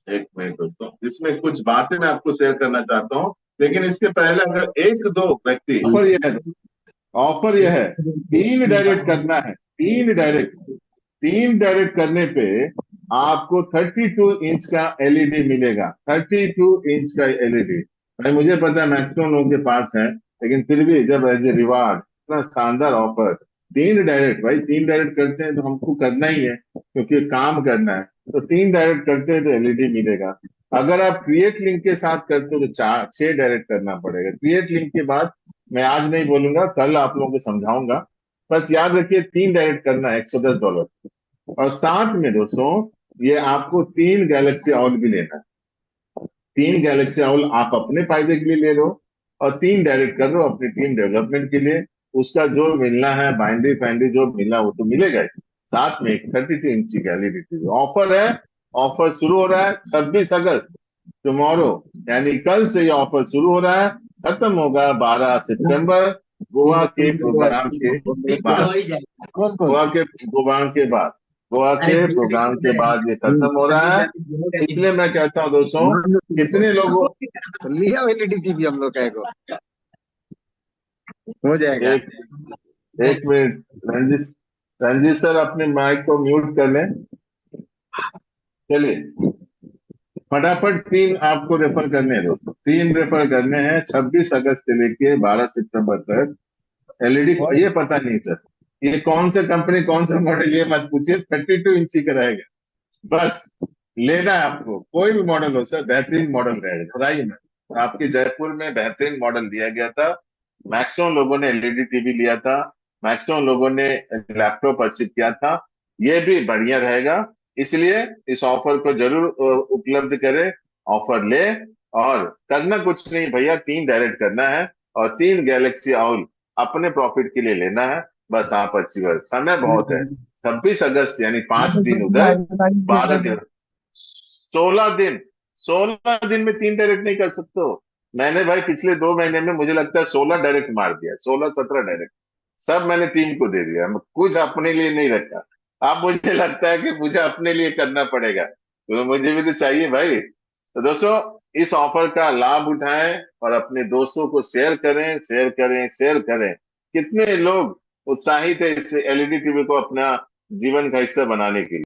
एक मिनट दोस्तों, इसमें कुछ बातें मैं आपको शेयर करना चाहता हूँ। लेकिन इसके पहले अगर एक दो व्यक्ति, ऑफर यह है 3 डायरेक्ट करना है, 3 डायरेक्ट करने पे आपको 32 इंच का एलईडी मिलेगा। 32 इंच का एलईडी, भाई मुझे पता है मैक्सिमम लोगों के पास है, लेकिन फिर भी जब एज ए रिवार्ड इतना शानदार ऑफर, 3 डायरेक्ट, भाई 3 डायरेक्ट करते हैं तो हमको करना ही है, क्योंकि काम करना है। तो 3 डायरेक्ट करते हैं तो एलईडी मिलेगा। अगर आप क्रिएट लिंक के साथ करते हो तो 6 डायरेक्ट करना पड़ेगा। क्रिएट लिंक के बाद मैं आज नहीं बोलूंगा, कल आप लोगों को समझाऊंगा। बस याद रखिए 3 डायरेक्ट करना है, $110। और साथ में दोस्तों ये आपको 3 गैलेक्सी ऑयल भी लेना है। 3 गैलेक्सी ऑयल आप अपने फायदे के लिए ले लो, और 3 डायरेक्ट कर लो अपनी टीम डेवलपमेंट के लिए। उसका जो मिलना है बाइंड्री फाइंड्री जो मिलना वो तो मिलेगा ही, साथ में एक 32 इंची की एलईडी ऑफर है। ऑफर शुरू हो रहा है 26 अगस्त, टुमारो, यानी कल से ये ऑफर शुरू हो रहा है, खत्म होगा 12 सितंबर, गोवा के प्रोग्राम के बाद। गोवा के प्रोग्राम के बाद ये खत्म हो रहा है। इसलिए मैं कहता हूँ दोस्तों, कितने लोगों लिया एलईडी टीवी हम लोग का हो जाएगा। एक मिनट, रंजीत सर अपने माइक को म्यूट कर लें। चलिए, फटाफट तीन आपको रेफर करने हैं दोस्तों, तीन रेफर करने हैं 26 अगस्त से लेके 12 सितंबर तक। एलईडी ये पता नहीं सर, ये कौन सा कंपनी कौन सा मॉडल, ये मत पूछिए, 32 इंची का रहेगा बस। लेना है आपको, कोई भी मॉडल हो सर, बेहतरीन मॉडल रहेगा, बताइए। मैं आपके जयपुर में बेहतरीन मॉडल दिया गया था, मैक्सिमम लोगों ने एलईडी टीवी लिया था, मैक्सिमम लोगों ने लैपटॉप परचेज किया था, ये भी बढ़िया रहेगा। इसलिए इस ऑफर को जरूर उपलब्ध करें, ऑफर ले। और करना कुछ नहीं भैया, तीन डायरेक्ट करना है और तीन गैलेक्सी आउल अपने प्रॉफिट के लिए लेना है, बस आप अचीव। समय बहुत है, 26 अगस्त यानी 5 दिन उधर, 12 दिन, 16 दिन, 16 दिन में तीन डायरेक्ट नहीं कर सकते हो। मैंने भाई पिछले 2 महीने में मुझे लगता है 16 डायरेक्ट मार दिया, 16-17 डायरेक्ट, सब मैंने टीम को दे दिया, मैं कुछ अपने लिए नहीं रखा। अब मुझे लगता है कि मुझे अपने लिए करना पड़ेगा, तो मुझे भी तो चाहिए भाई। तो दोस्तों, इस ऑफर का लाभ उठाएं और अपने दोस्तों को शेयर करें, शेयर करें, शेयर करें। कितने लोग उत्साहित है इस एलईडी टीवी को अपना जीवन का हिस्सा बनाने के लिए।